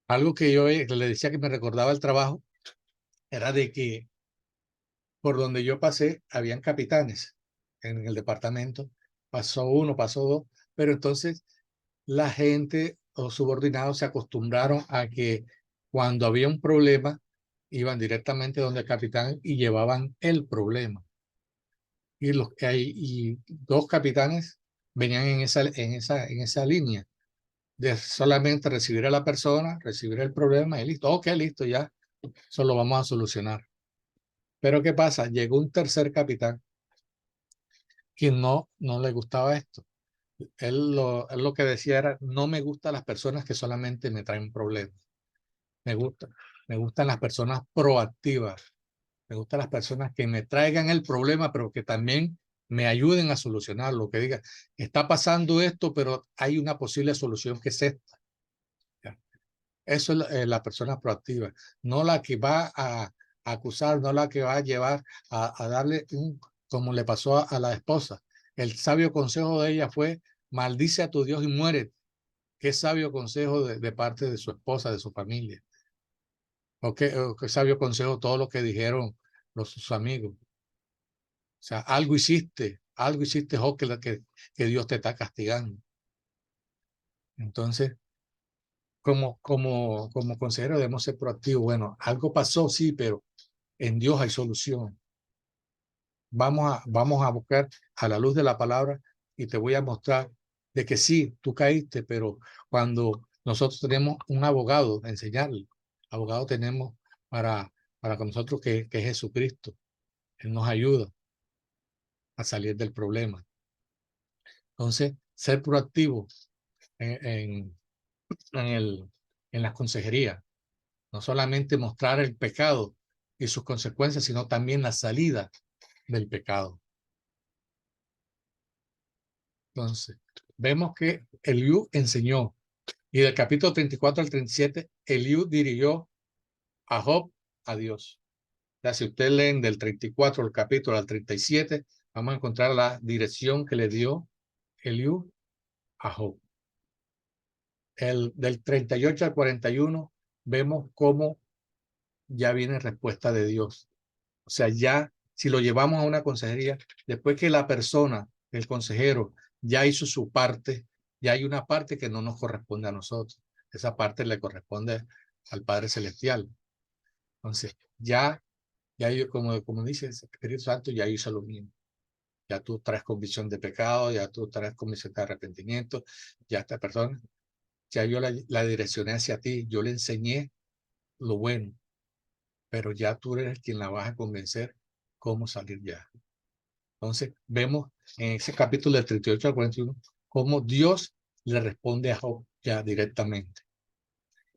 Algo que yo le decía que me recordaba el trabajo era de que por donde yo pasé habían capitanes en el departamento. Pasó uno, pasó dos, pero entonces la gente o subordinados se acostumbraron a que cuando había un problema iban directamente donde el capitán y llevaban el problema. Y dos capitanes venían en esa línea de solamente recibir a la persona, recibir el problema y listo. Ok, listo, ya, eso lo vamos a solucionar. Pero ¿qué pasa? Llegó un tercer capitán que no le gustaba esto. Él lo que decía era, no me gustan las personas que solamente me traen problemas. Me gustan las personas proactivas. Me gustan las personas que me traigan el problema, pero que también me ayuden a solucionarlo. Que digan, está pasando esto, pero hay una posible solución que es esta. ¿Ya? Eso es la persona proactiva, no la que va a acusar, no la que va a llevar a darle como le pasó a la esposa. El sabio consejo de ella fue, maldice a tu Dios y muérete. Qué sabio consejo de parte de su esposa, de su familia. O qué sabio consejo todo lo que dijeron sus amigos. O sea, algo hiciste, Job, que Dios te está castigando. Entonces, como consejero debemos ser proactivos. Bueno, algo pasó, sí, pero en Dios hay solución. Vamos a buscar a la luz de la palabra y te voy a mostrar de que sí, tú caíste, pero cuando nosotros tenemos un abogado, enseñarle, abogado tenemos para con nosotros que es Jesucristo. Él nos ayuda a salir del problema. Entonces, ser proactivo en, en, en las consejerías, no solamente mostrar el pecado y sus consecuencias, sino también la salida del pecado. Entonces, vemos que Eliú enseñó, y del capítulo 34 al 37, Eliú dirigió a Job a Dios. Ya si ustedes leen del 34 el capítulo al 37, vamos a encontrar la dirección que le dio Eliú a Job. Del 38 al 41 vemos cómo ya viene respuesta de Dios. O sea, ya si lo llevamos a una consejería, después que la persona, el consejero, ya hizo su parte, ya hay una parte que no nos corresponde a nosotros. Esa parte le corresponde al Padre Celestial. Entonces, como dice el Espíritu Santo, ya hizo lo mismo. Ya tú traes convicción de pecado, ya tú traes convicción de arrepentimiento, ya esta persona, ya yo la direccioné hacia ti, yo le enseñé lo bueno, pero ya tú eres quien la vas a convencer cómo salir ya. Entonces, vemos en ese capítulo del 38 al 41 cómo Dios le responde a Job ya directamente.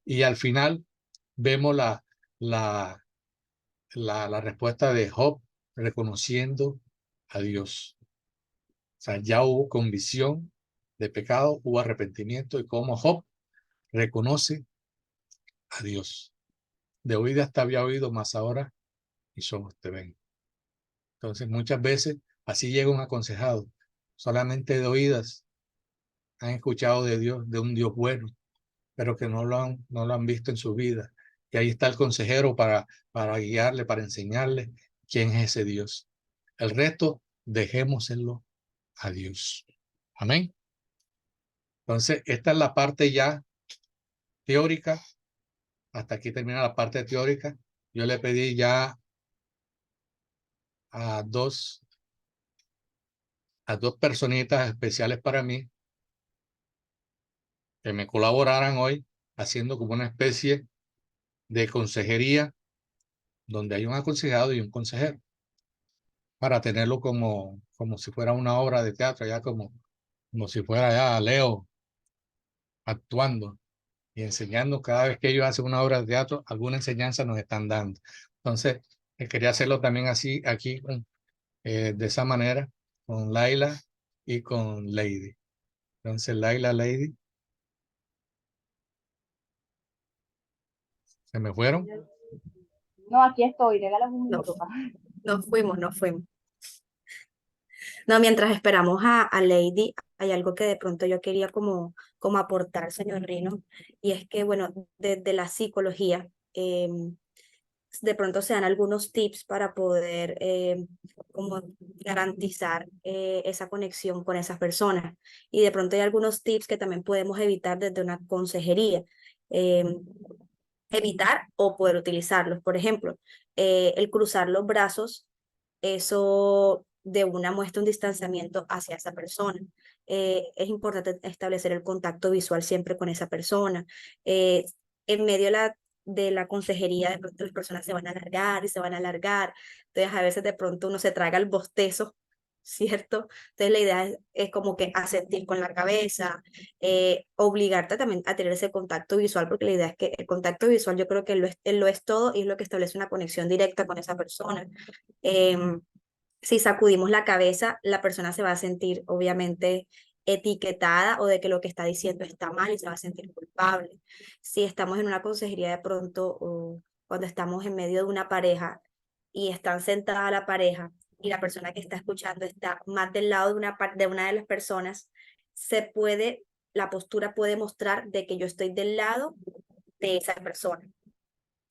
Y al final vemos la respuesta de Job reconociendo a Dios. O sea, ya hubo convicción de pecado, hubo arrepentimiento y cómo Job reconoce a Dios. De oídas te había oído, más ahora mis ojos te ven. Entonces, muchas veces así llega un aconsejado. Solamente de oídas han escuchado de Dios, de un Dios bueno, pero que no lo han visto en su vida. Y ahí está el consejero para guiarle, para enseñarle quién es ese Dios. El resto, dejémoselo a Dios. Amén. Entonces, esta es la parte ya teórica. Hasta aquí termina la parte teórica. Yo le pedí ya a dos personitas especiales para mí que me colaboraran hoy haciendo como una especie de consejería donde hay un aconsejado y un consejero, para tenerlo como si fuera una obra de teatro, ya como si fuera ya Leo actuando y enseñando. Cada vez que ellos hacen una obra de teatro, alguna enseñanza nos están dando. Entonces, quería hacerlo también así, aquí, de esa manera, con Laila y con Lady. Entonces, Laila, Lady, se me fueron. No, aquí estoy, regálame un No, minuto. nos fuimos, nos fuimos. No, mientras esperamos a Lady, hay algo que de pronto yo quería como aportar, señor Rino, y es que, bueno, desde la psicología, de pronto se dan algunos tips para poder como garantizar esa conexión con esas personas. Y de pronto hay algunos tips que también podemos evitar desde una consejería. Evitar o poder utilizarlos. Por ejemplo, el cruzar los brazos, eso de una muestra un distanciamiento hacia esa persona. Es importante establecer el contacto visual siempre con esa persona. En medio de la consejería, de pronto las personas se van a alargar y se van a alargar. Entonces, a veces de pronto uno se traga el bostezo, ¿cierto? Entonces, la idea es como que asentir con la cabeza, obligarte también a tener ese contacto visual, porque la idea es que el contacto visual yo creo que lo es todo y es lo que establece una conexión directa con esa persona. Si sacudimos la cabeza, la persona se va a sentir obviamente etiquetada o de que lo que está diciendo está mal y se va a sentir culpable. Si estamos en una consejería de pronto o cuando estamos en medio de una pareja y están sentada la pareja y la persona que está escuchando está más del lado de una de las personas, la postura puede mostrar de que yo estoy del lado de esa persona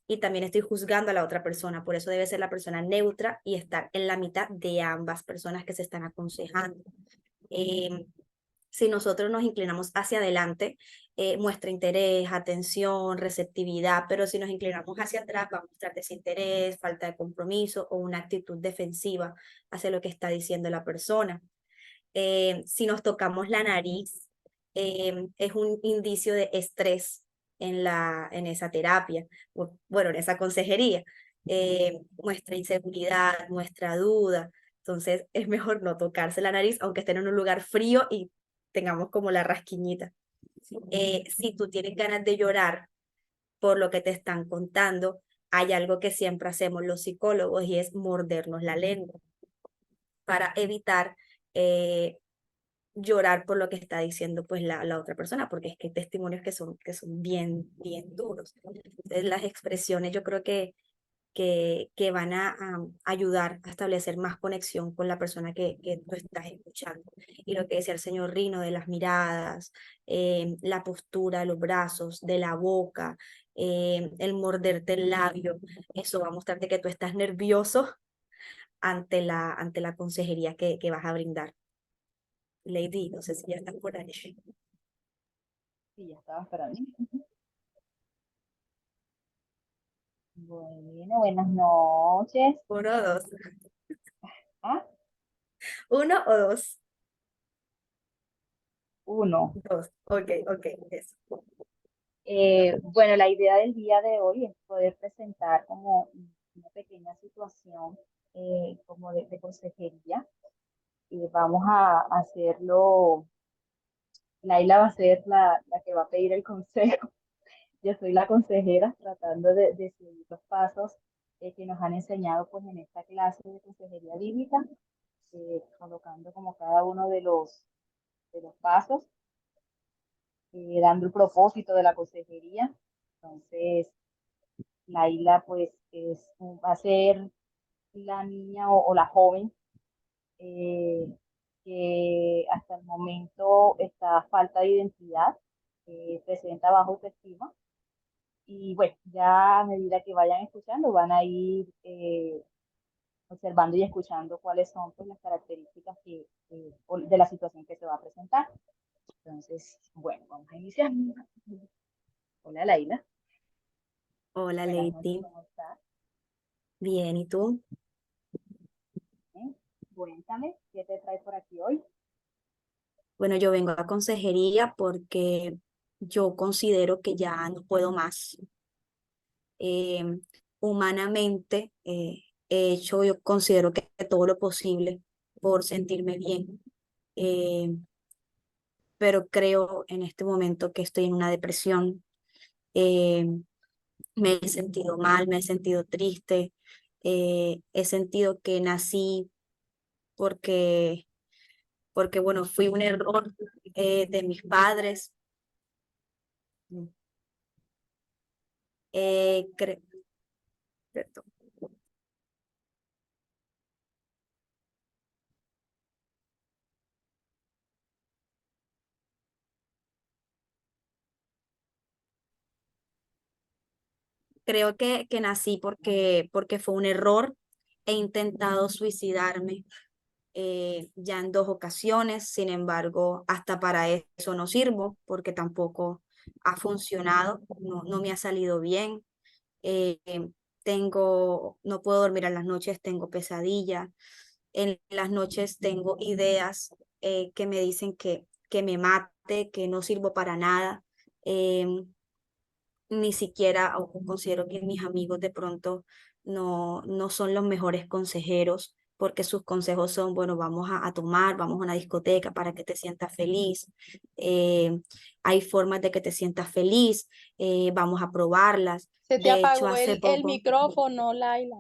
y también estoy juzgando a la otra persona. Por eso debe ser la persona neutra y estar en la mitad de ambas personas que se están aconsejando. Eh, si nosotros nos inclinamos hacia adelante, muestra interés, atención, receptividad, pero si nos inclinamos hacia atrás, va a mostrar desinterés, falta de compromiso o una actitud defensiva hacia lo que está diciendo la persona. Si nos tocamos la nariz, es un indicio de estrés en esa terapia, bueno, en esa consejería. Muestra inseguridad, muestra duda. Entonces es mejor no tocarse la nariz, aunque estén en un lugar frío y tengamos como la rasquiñita. Si tú tienes ganas de llorar por lo que te están contando, hay algo que siempre hacemos los psicólogos y es mordernos la lengua para evitar llorar por lo que está diciendo pues la otra persona, porque es que hay testimonios que son bien, bien duros. Entonces las expresiones yo creo que van a ayudar a establecer más conexión con la persona que tú estás escuchando. Y lo que decía el señor Rino de las miradas, la postura de los brazos, de la boca, el morderte el labio, eso va a mostrarte que tú estás nervioso ante la consejería que vas a brindar. Lady, no sé si ya estás por ahí. Sí, ya estaba esperando. Bueno, buenas noches. Uno o dos. Ah, Uno o dos. uno. Dos. Ok, ok. Eso. Bueno, la idea del día de hoy es poder presentar como una pequeña situación como de consejería. Y vamos a hacerlo. Laila va a ser la que va a pedir el consejo. Yo soy la consejera tratando de seguir los pasos que nos han enseñado pues en esta clase de consejería bíblica, colocando como cada uno de los pasos, dando el propósito de la consejería. Entonces, Laila pues va a ser la niña o la joven eh, que hasta el momento está a falta de identidad, presenta baja autoestima. Y bueno, ya a medida que vayan escuchando, van a ir observando y escuchando cuáles son pues, las características de la situación que se va a presentar. Entonces, bueno, vamos a iniciar. Hola, Laila. Hola, Buenas noches, Lady. ¿cómo estás? Bien, ¿y tú? Bien. Cuéntame, ¿qué te trae por aquí hoy? Bueno, yo vengo a consejería porque yo considero que ya no puedo más. Humanamente, yo considero que todo lo posible por sentirme bien, eh, pero creo en este momento que estoy en una depresión. eh, Me he sentido mal, me he sentido triste, he sentido que nací porque, bueno, fui un error de mis padres. Eh, cre- perdón. Creo que nací porque fue un error. He intentado suicidarme ya en 2 ocasiones, sin embargo, hasta para eso no sirvo porque tampoco ha funcionado, no me ha salido bien. eh, no puedo dormir en las noches, tengo pesadillas, en las noches tengo ideas que me dicen que me mate, que no sirvo para nada. Ni siquiera o considero que mis amigos de pronto no son los mejores consejeros, porque sus consejos son, bueno, vamos a tomar, vamos a una discoteca para que te sientas feliz. eh, Hay formas de que te sientas feliz, vamos a probarlas. Se te De hecho, apagó hace el poco, micrófono, Laila.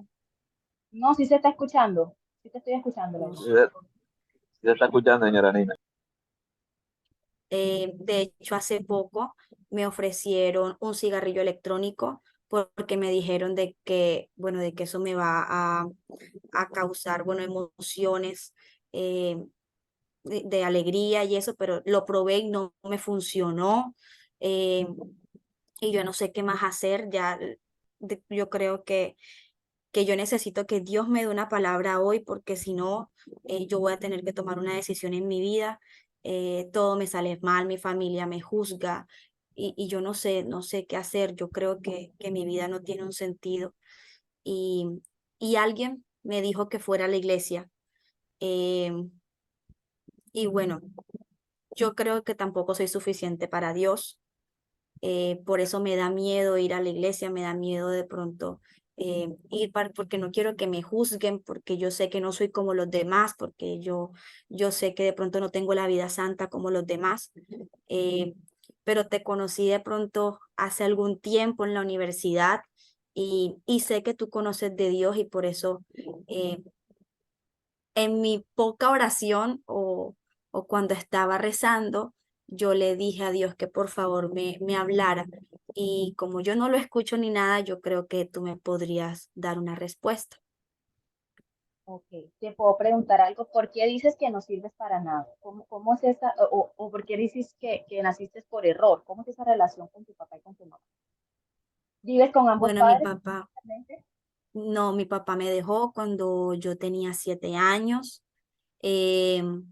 No, sí se está escuchando. Sí te estoy escuchando, Laila. Sí se está escuchando, señora Nina. de hecho, hace poco me ofrecieron un cigarrillo electrónico porque me dijeron de que, bueno, de que eso me va a causar, bueno, emociones de alegría y eso, pero lo probé y no me funcionó. eh, y yo no sé qué más hacer, ya yo creo que yo necesito que Dios me dé una palabra hoy, porque si no, yo voy a tener que tomar una decisión en mi vida. Todo me sale mal, mi familia me juzga y yo no sé qué hacer. Yo creo que mi vida no tiene un sentido. Y, y alguien me dijo que fuera a la iglesia. em, y bueno, yo creo que tampoco soy suficiente para Dios. Por eso me da miedo ir a la iglesia, me da miedo de pronto porque no quiero que me juzguen, porque yo sé que no soy como los demás, porque yo sé que de pronto no tengo la vida santa como los demás. eh, pero te conocí de pronto hace algún tiempo en la universidad y sé que tú conoces de Dios y por eso eh, en mi poca oración o cuando estaba rezando, yo le dije a Dios que por favor me hablara. Y como yo no lo escucho ni nada, yo creo que tú me podrías dar una respuesta. Ok, te puedo preguntar algo. ¿Por qué dices que no sirves para nada? ¿Cómo es esa, o por qué dices que naciste por error? ¿Cómo es esa relación con tu papá y con tu mamá? ¿Vives con ambos Bueno, padres? no, mi papá me dejó cuando yo tenía 7 años. em,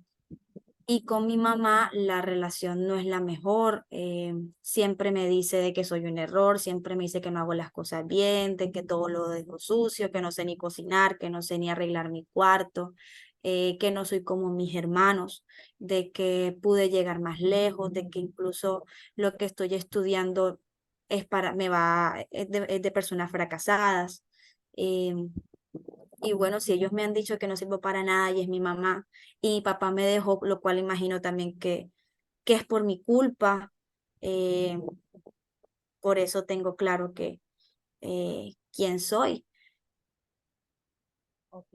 Y con mi mamá la relación no es la mejor. Siempre me dice de que soy un error, siempre me dice que no hago las cosas bien, de que todo lo dejo sucio, que no sé ni cocinar, que no sé ni arreglar mi cuarto, que no soy como mis hermanos, de que pude llegar más lejos, de que incluso lo que estoy estudiando es de personas fracasadas. Em, y bueno, si ellos me han dicho que no sirvo para nada y es mi mamá y mi papá me dejó, lo cual imagino también que es por mi culpa, eh, por eso tengo claro que quién soy. Ok.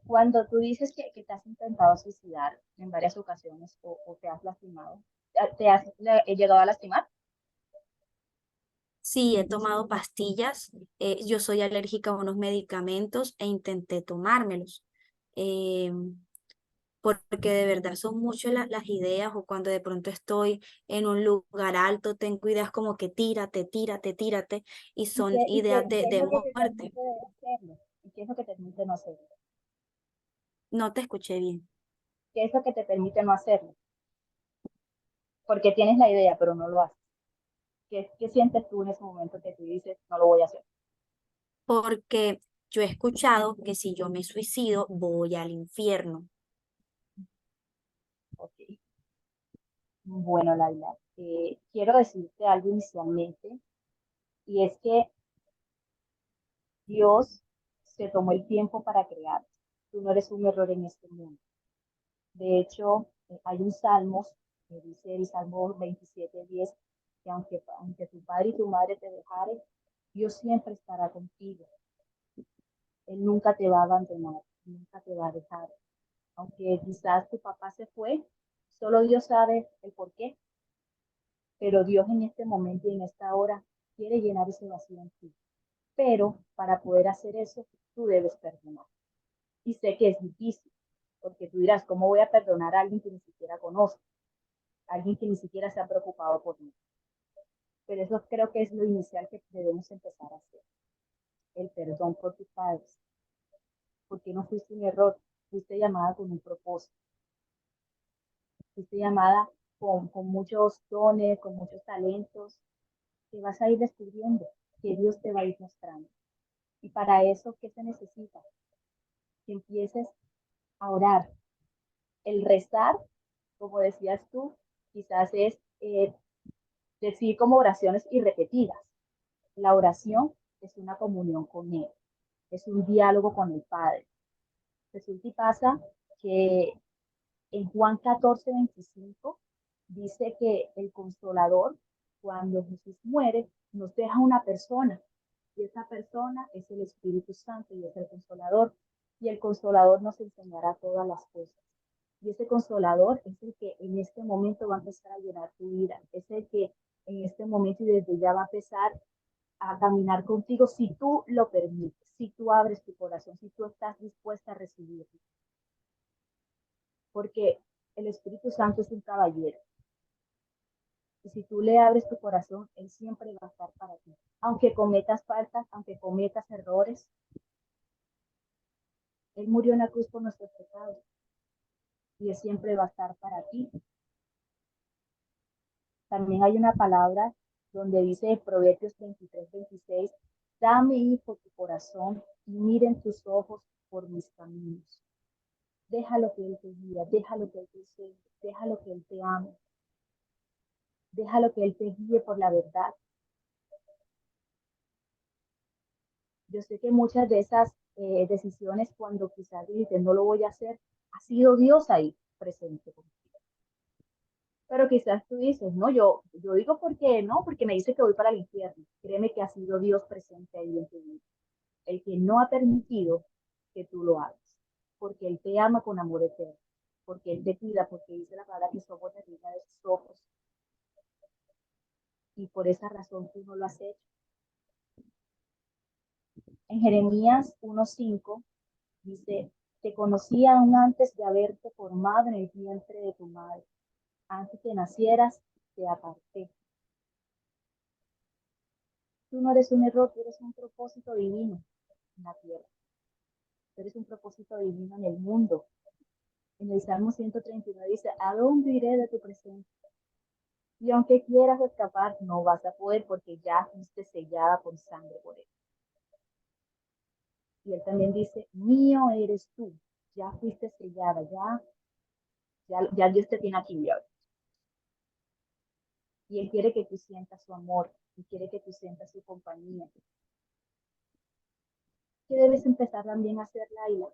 Cuando tú dices que te has intentado suicidar en varias ocasiones o te has lastimado, ¿te has llegado a lastimar? Sí, he tomado pastillas, yo soy alérgica a unos medicamentos e intenté tomármelos. eh, Porque de verdad son muchas las ideas o cuando de pronto estoy en un lugar alto, tengo ideas como que tírate, tírate, tírate y ¿Y son ideas qué es de lo que te muerte. permite hacerlo? ¿Y qué es lo que te permite no hacerlo? No te escuché bien. ¿Qué es lo que te permite no hacerlo? Porque tienes la idea, pero no lo haces. ¿Qué sientes tú en ese momento que tú dices, no lo voy a hacer? Porque yo he escuchado que si yo me suicido voy al infierno. Ok. Bueno, Laila, quiero decirte algo inicialmente, y es que Dios se tomó el tiempo para crear. Tú no eres un error en este mundo. De hecho, hay un salmo, que dice el Salmo 27:10, que aunque tu padre y tu madre te dejaren, Dios siempre estará contigo. Él nunca te va a abandonar, nunca te va a dejar. Aunque quizás tu papá se fue, solo Dios sabe el por qué, pero Dios en este momento y en esta hora quiere llenar ese vacío en ti. Pero para poder hacer eso, tú debes perdonar. Y sé que es difícil, porque tú dirás, ¿cómo voy a perdonar a alguien que ni siquiera conozco? Alguien que ni siquiera se ha preocupado por mí. Pero eso creo que es lo inicial que debemos empezar a hacer. El perdón por tus padres. Porque no fuiste un error, fuiste llamada con un propósito. Fuiste llamada con muchos dones, con muchos talentos, que vas a ir descubriendo, que Dios te va a ir mostrando. Y para eso, ¿qué se necesita? Que empieces a orar. El rezar, como decías tú, quizás es decir como oraciones irrepetidas. La oración es una comunión con Él, es un diálogo con el Padre. Resulta y pasa que en Juan 14:25 dice que el Consolador, cuando Jesús muere, nos deja una persona, y esa persona es el Espíritu Santo y es el Consolador, y el Consolador nos enseñará todas las cosas. Y ese Consolador es el que en este momento va a empezar a llenar tu vida, es el que en este momento y desde ya va a empezar a caminar contigo si tú lo permites, si tú abres tu corazón, si tú estás dispuesta a recibirlo. Porque el Espíritu Santo es un caballero. Y si tú le abres tu corazón, Él siempre va a estar para ti. Aunque cometas faltas, aunque cometas errores, Él murió en la cruz por nuestros pecados. Y Él siempre va a estar para ti. También hay una palabra donde dice en Proverbios 23:26, dame, hijo, tu corazón y miren tus ojos por mis caminos. Déjalo que Él te guíe, déjalo que Él te enseñe, déjalo que Él te ame, déjalo que Él te guíe por la verdad. Yo sé que muchas de esas decisiones, cuando quizás dices, no lo voy a hacer, ha sido Dios ahí presente contigo. Pero quizás tú dices, no, yo digo porque no, porque me dice que voy para el infierno. Créeme que ha sido Dios presente ahí en tu vida. El que no ha permitido que tú lo hagas, porque Él te ama con amor eterno, porque Él te cuida, porque dice la palabra que somos la niña de sus ojos. Y por esa razón tú no lo has hecho. En Jeremías 1:5 dice, te conocía aún antes de haberte formado en el vientre de tu madre. Antes que nacieras, te aparté. Tú no eres un error, tú eres un propósito divino en la tierra. Tú eres un propósito divino en el mundo. En el Salmo 139 dice, ¿a dónde iré de tu presencia? Y aunque quieras escapar, no vas a poder porque ya fuiste sellada con sangre por Él. Y Él también dice, mío eres tú, ya fuiste sellada, ya Dios te tiene aquí. Y Él quiere que tú sientas su amor, y quiere que tú sientas su compañía. ¿Qué debes empezar también a hacer, Laila?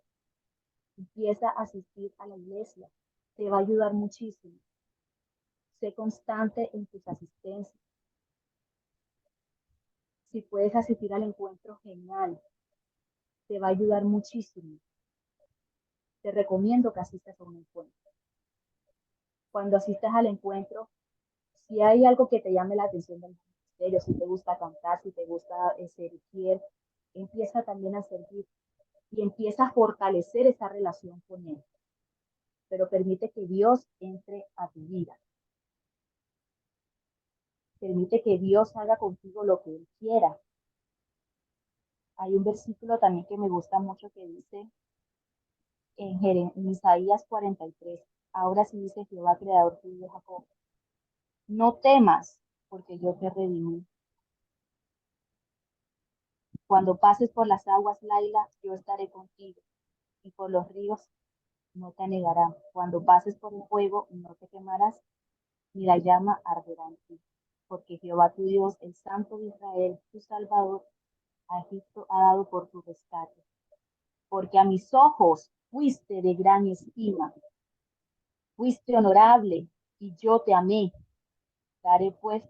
Empieza a asistir a la iglesia, te va a ayudar muchísimo. Sé constante en tus asistencias. Si puedes asistir al encuentro, genial, te va a ayudar muchísimo. Te recomiendo que asistas a un encuentro. Cuando asistas al encuentro, si hay algo que te llame la atención del ministerio, si te gusta cantar, si te gusta servir, empieza también a servir y empieza a fortalecer esa relación con Él. Pero permite que Dios entre a tu vida. Permite que Dios haga contigo lo que Él quiera. Hay un versículo también que me gusta mucho que dice en Isaías 43, ahora sí dice Jehová, creador tuyo, Jacob, no temas, porque yo te redimí. Cuando pases por las aguas, Laila, yo estaré contigo, y por los ríos no te anegarán. Cuando pases por el fuego, no te quemarás, ni la llama arderá en ti. Porque Jehová tu Dios, el Santo de Israel, tu Salvador, a Egipto ha dado por tu rescate. Porque a mis ojos fuiste de gran estima, fuiste honorable, y yo te amé. Daré pues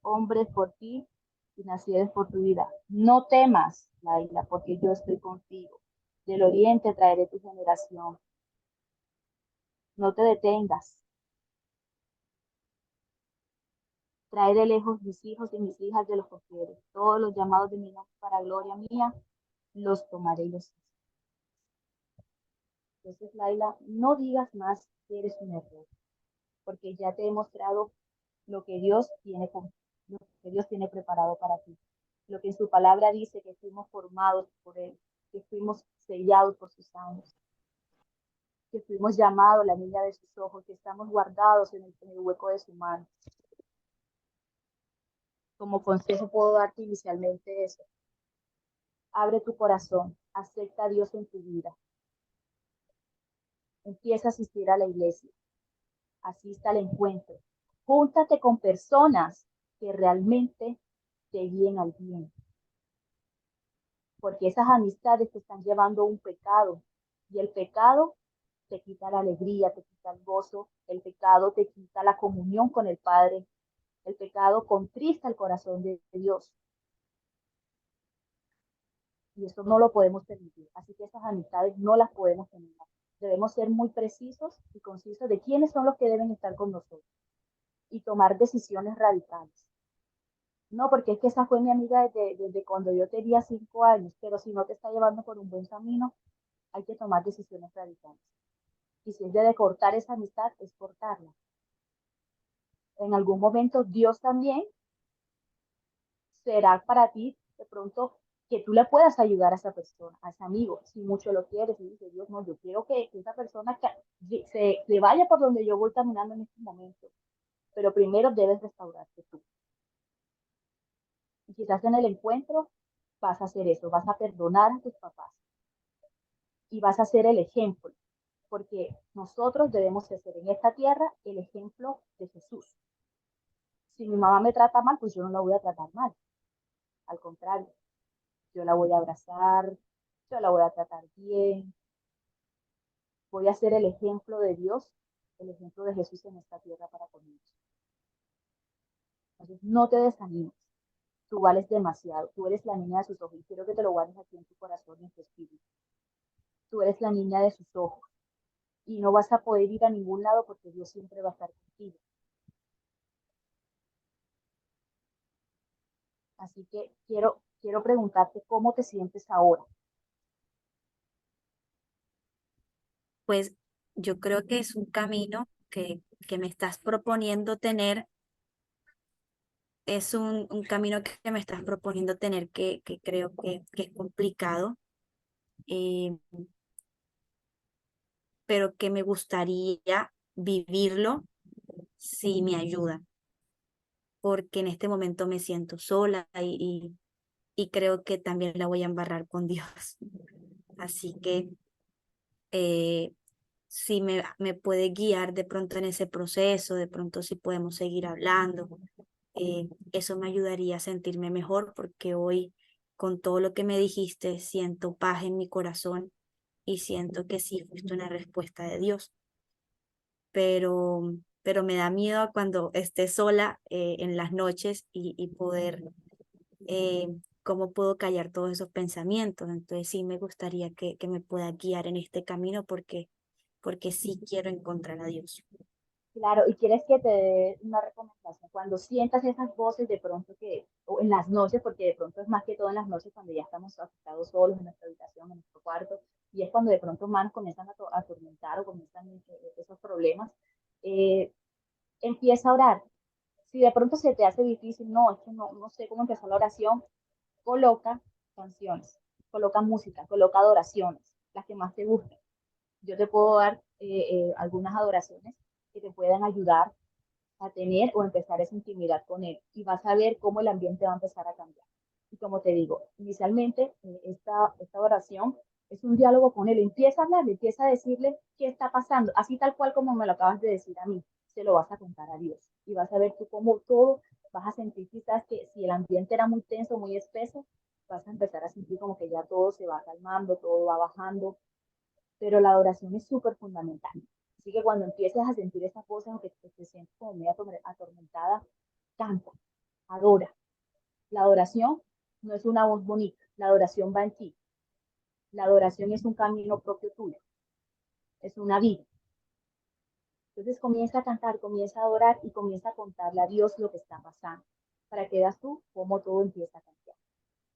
hombres por ti, y nacieres por tu vida. No temas, Laila, porque yo estoy contigo. Del oriente traeré tu generación. No te detengas. Trae de lejos mis hijos y mis hijas de los costieros. Todos los llamados de mi nombre para gloria mía, los tomaré y los haré. Entonces, Laila, no digas más que eres un error, porque ya te he mostrado lo que Dios tiene, lo que Dios tiene preparado para ti. Lo que en su palabra dice que fuimos formados por Él, que fuimos sellados por sus sangre, que fuimos llamados la niña de sus ojos, que estamos guardados en el hueco de su mano. Como consejo puedo darte inicialmente eso. Abre tu corazón, acepta a Dios en tu vida. Empieza a asistir a la iglesia, asista al encuentro. Júntate con personas que realmente te guíen al bien. Porque esas amistades te están llevando a un pecado. Y el pecado te quita la alegría, te quita el gozo. El pecado te quita la comunión con el Padre. El pecado contrista el corazón de Dios. Y eso no lo podemos permitir. Así que esas amistades no las podemos tener. Debemos ser muy precisos y concisos de quiénes son los que deben estar con nosotros y tomar decisiones radicales. No, porque es que esa fue mi amiga desde cuando yo tenía 5 años, pero si no te está llevando por un buen camino, hay que tomar decisiones radicales. Y si es de cortar esa amistad, es cortarla. En algún momento Dios también será para ti de pronto que tú le puedas ayudar a esa persona, a ese amigo, si mucho lo quieres y dice Dios, no, yo quiero que esa persona se vaya por donde yo voy caminando en este momento, pero primero debes restaurarte tú. Y quizás en el encuentro vas a hacer eso, vas a perdonar a tus papás y vas a ser el ejemplo, porque nosotros debemos ser en esta tierra el ejemplo de Jesús. Si mi mamá me trata mal, pues yo no la voy a tratar mal, al contrario, yo la voy a abrazar, yo la voy a tratar bien, voy a ser el ejemplo de Dios, el ejemplo de Jesús en esta tierra para con ellos. Entonces, no te desanimes, tú vales demasiado, tú eres la niña de sus ojos y quiero que te lo guardes aquí en tu corazón y en tu espíritu. Tú eres la niña de sus ojos y no vas a poder ir a ningún lado porque Dios siempre va a estar contigo. Así que quiero preguntarte cómo te sientes ahora. Pues yo creo que es un camino que me estás proponiendo tener, es un camino que me estás proponiendo tener que creo que es complicado, eh, pero que me gustaría vivirlo si me ayuda, porque en este momento me siento sola y creo que también la voy a embarrar con Dios. Así que si me puede guiar de pronto en ese proceso, de pronto si podemos seguir hablando, eso me ayudaría a sentirme mejor porque hoy con todo lo que me dijiste siento paz en mi corazón y siento que sí fuiste una respuesta de Dios, pero me da miedo a cuando esté sola en las noches y poder, eh, cómo puedo callar todos esos pensamientos. Entonces sí me gustaría que me pueda guiar en este camino porque sí quiero encontrar a Dios. Claro, y quieres que te dé una recomendación. Cuando sientas esas voces de pronto o en las noches, porque de pronto es más que todo en las noches cuando ya estamos asustados solos en nuestra habitación, en nuestro cuarto, y es cuando de pronto más comienzan a atormentar o comienzan esos problemas, eh, empieza a orar. Si de pronto se te hace difícil, no, es que no sé cómo empezar la oración, coloca canciones, coloca música, coloca adoraciones, las que más te gusten. Yo te puedo dar algunas adoraciones que te puedan ayudar a tener o empezar esa intimidad con él y vas a ver cómo el ambiente va a empezar a cambiar. Y como te digo, inicialmente esta oración Es un diálogo con él. Empieza a hablarle, empieza a decirle qué está pasando, así tal cual como me lo acabas de decir a mí. Se lo vas a contar a Dios y vas a ver tú cómo todo, vas a sentir quizás que si el ambiente era muy tenso, muy espeso, vas a empezar a sentir como que ya todo se va calmando, todo va bajando, pero la adoración es súper fundamental. Así que cuando empieces a sentir esas voces o que te sientes como muy atormentada, canta, adora. La adoración no es una voz bonita, la adoración va en ti. La adoración es un camino propio tuyo, es una vida. Entonces comienza a cantar, comienza a adorar y comienza a contarle a Dios lo que está pasando, para que veas tú cómo todo empieza a cambiar.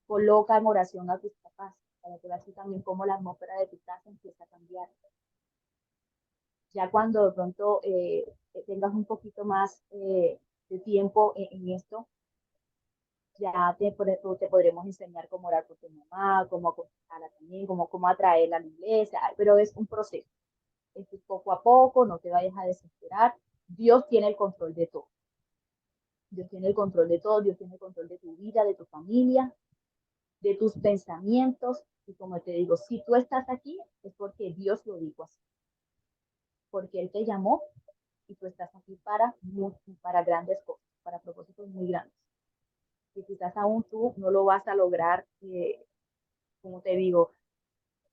Coloca en oración a tus papás, para que veas tú también cómo la atmósfera de tu casa empieza a cambiar. Ya cuando de pronto tengas un poquito más de tiempo en esto, ya te podremos enseñar cómo orar por tu mamá, cómo aconsejarla también, cómo atraerla a la iglesia, pero es un proceso. Esto es poco a poco, no te vayas a desesperar. Dios tiene el control de todo. Dios tiene el control de todo, Dios tiene el control de tu vida, de tu familia, de tus pensamientos. Y como te digo, si tú estás aquí, es porque Dios lo dijo así. Porque Él te llamó y tú estás aquí para grandes cosas, para propósitos muy grandes. Y quizás aún tú no lo vas a lograr, como te digo,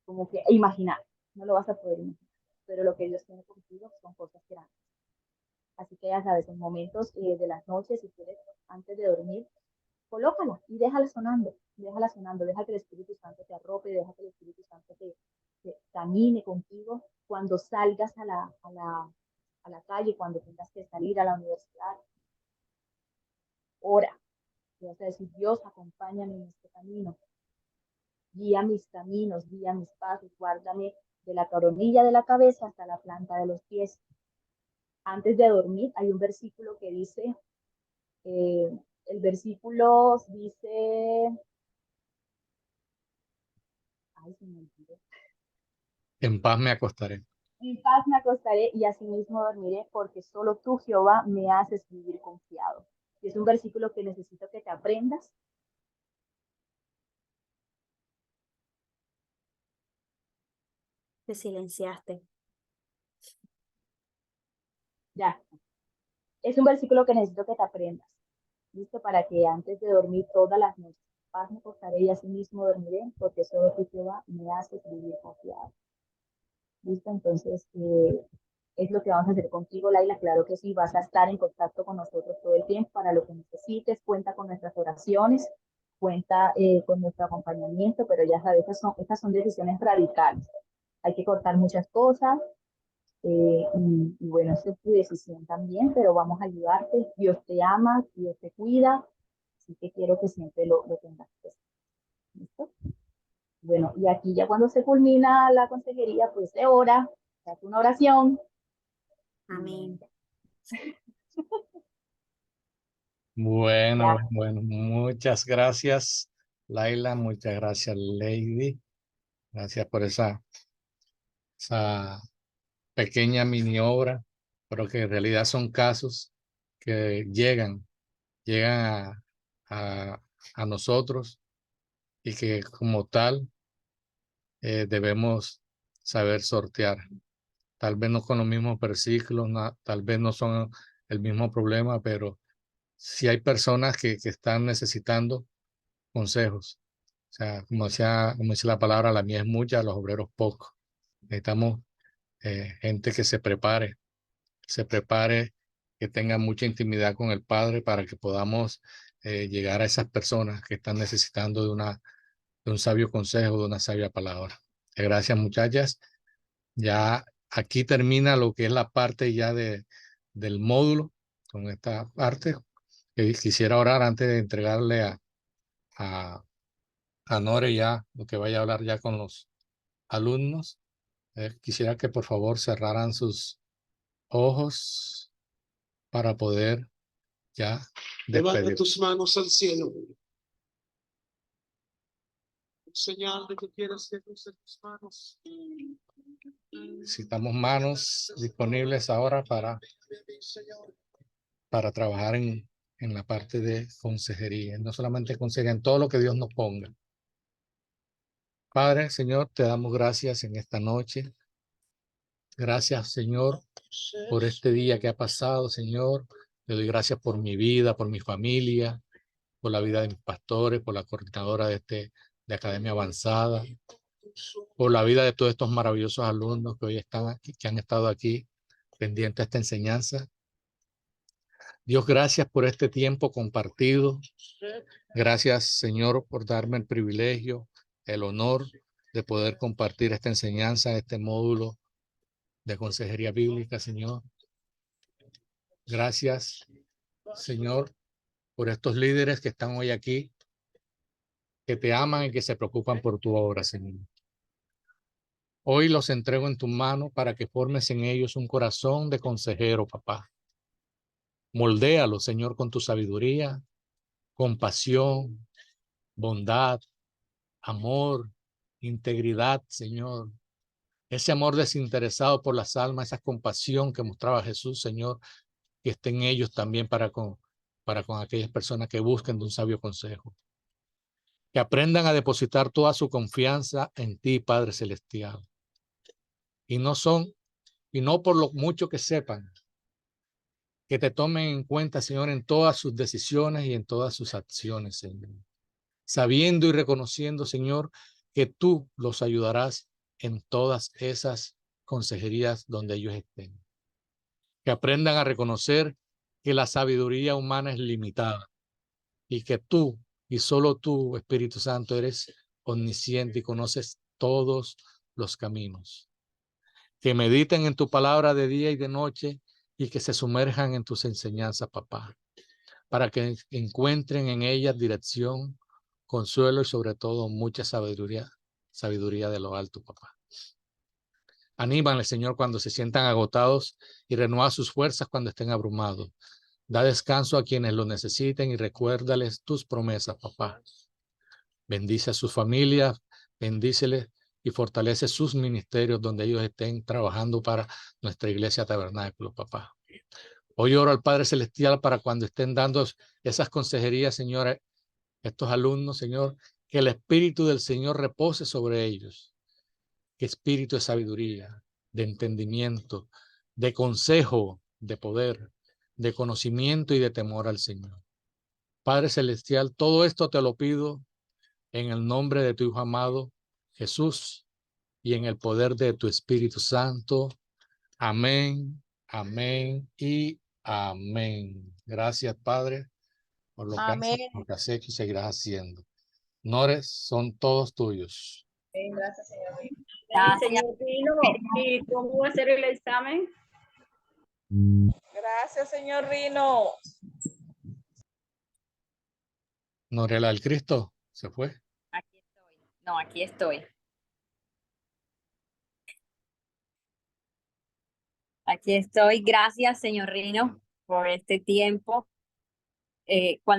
como que imaginar, no lo vas a poder imaginar, pero lo que Dios tiene contigo son cosas grandes. Así que ya sabes, en momentos de las noches, si quieres, antes de dormir, colócala y déjala sonando, deja que el Espíritu Santo te arrope, deja que el Espíritu Santo te camine contigo cuando salgas a la calle, cuando tengas que salir a la universidad. Ora, y vas a decir, Dios, acompáñame en este camino, guía mis caminos, guía mis pasos, guárdame de la coronilla de la cabeza hasta la planta de los pies. Antes de dormir hay un versículo que dice, el versículo dice, ay, se me olvidó. En paz me acostaré. En paz me acostaré y asimismo dormiré, porque solo tú, Jehová, me haces vivir confiado. Y es un versículo que necesito que te aprendas. Te silenciaste. Ya. Es un versículo que necesito que te aprendas. ¿Listo? Para que antes de dormir todas las noches, paz me acostaré y asimismo dormiré, porque solo tú, Jehová, me haces vivir confiado. ¿Listo? Entonces, es lo que vamos a hacer contigo, Laila. Claro que sí, vas a estar en contacto con nosotros todo el tiempo para lo que necesites. Cuenta con nuestras oraciones, cuenta con nuestro acompañamiento, pero ya sabes, estas son decisiones radicales. Hay que cortar muchas cosas. Y bueno, esa es tu decisión también, pero vamos a ayudarte. Dios te ama, Dios te cuida, así que quiero que siempre lo tengas presente. ¿Listo? Bueno, y aquí ya cuando se culmina la consejería, pues se ora, se hace una oración. Amén. Bueno, Ya. bueno, muchas gracias, Laila, muchas gracias, Lady. Gracias por esa pequeña mini obra, pero que en realidad son casos que llegan a nosotros y que como tal debemos saber sortear. Tal vez no con los mismos versículos, tal vez no son el mismo problema, pero sí hay personas que están necesitando consejos. O sea, como dice la palabra, la mía es mucha, los obreros pocos. Necesitamos gente que se prepare, que tenga mucha intimidad con el Padre para que podamos llegar a esas personas que están necesitando de un sabio consejo, de una sabia palabra. Gracias, muchachas. Ya aquí termina lo que es la parte ya del módulo con esta parte. Quisiera orar antes de entregarle a, a Nore ya lo que vaya a hablar ya con los alumnos. Quisiera que por favor cerraran sus ojos para poder ya Levanta despedir. tus manos al cielo. Un señal de que quieras que crucen tus manos. Necesitamos manos disponibles ahora para trabajar en la parte de consejería, no solamente consejería, en todo lo que Dios nos ponga. Padre, Señor, te damos gracias en esta noche. Gracias, Señor, por este día que ha pasado, Señor. Te doy gracias por mi vida, por mi familia, por la vida de mis pastores, por la coordinadora de Academia Avanzada, por la vida de todos estos maravillosos alumnos que hoy están aquí, que han estado aquí pendientes de esta enseñanza. Dios, gracias por este tiempo compartido. Gracias, Señor, por darme el privilegio, el honor de poder compartir esta enseñanza, este módulo de consejería bíblica, Señor. Gracias, Señor, por estos líderes que están hoy aquí, que te aman y que se preocupan por tu obra, Señor. Hoy los entrego en tu mano para que formes en ellos un corazón de consejero, papá. Moldéalo, Señor, con tu sabiduría, compasión, bondad, amor, integridad, Señor. Ese amor desinteresado por las almas, esa compasión que mostraba Jesús, Señor, que esté en ellos también para con aquellas personas que busquen de un sabio consejo. Que aprendan a depositar toda su confianza en ti, Padre Celestial. Y no por lo mucho que sepan, que te tomen en cuenta, Señor, en todas sus decisiones y en todas sus acciones, Señor. Sabiendo y reconociendo, Señor, que tú los ayudarás en todas esas consejerías donde ellos estén. Que aprendan a reconocer que la sabiduría humana es limitada y que tú y solo tú, Espíritu Santo, eres omnisciente y conoces todos los caminos. Que mediten en tu palabra de día y de noche y que se sumerjan en tus enseñanzas, papá, para que encuentren en ellas dirección, consuelo y sobre todo mucha sabiduría de lo alto, papá. Anímanle, Señor, cuando se sientan agotados y renueva sus fuerzas cuando estén abrumados. Da descanso a quienes lo necesiten y recuérdales tus promesas, papá. Bendice a sus familias, bendíceles y fortalece sus ministerios donde ellos estén trabajando para nuestra iglesia tabernáculo, papá. Hoy oro al Padre Celestial para cuando estén dando esas consejerías, Señor, estos alumnos, Señor, que el Espíritu del Señor repose sobre ellos. Que espíritu de sabiduría, de entendimiento, de consejo, de poder, de conocimiento y de temor al Señor. Padre Celestial, todo esto te lo pido en el nombre de tu Hijo amado, Jesús, y en el poder de tu Espíritu Santo. Amén, amén y amén. Gracias, Padre, por lo que Amén. haces, lo que has hecho y seguirás haciendo. Honores son todos tuyos. Gracias, señor. Gracias. Señor Rino, ¿y cómo va a ser el examen? Gracias, señor Rino. Norela del Cristo, ¿se fue? Aquí estoy. No, aquí estoy. Aquí estoy. Gracias, señor Rino, por este tiempo. Cuando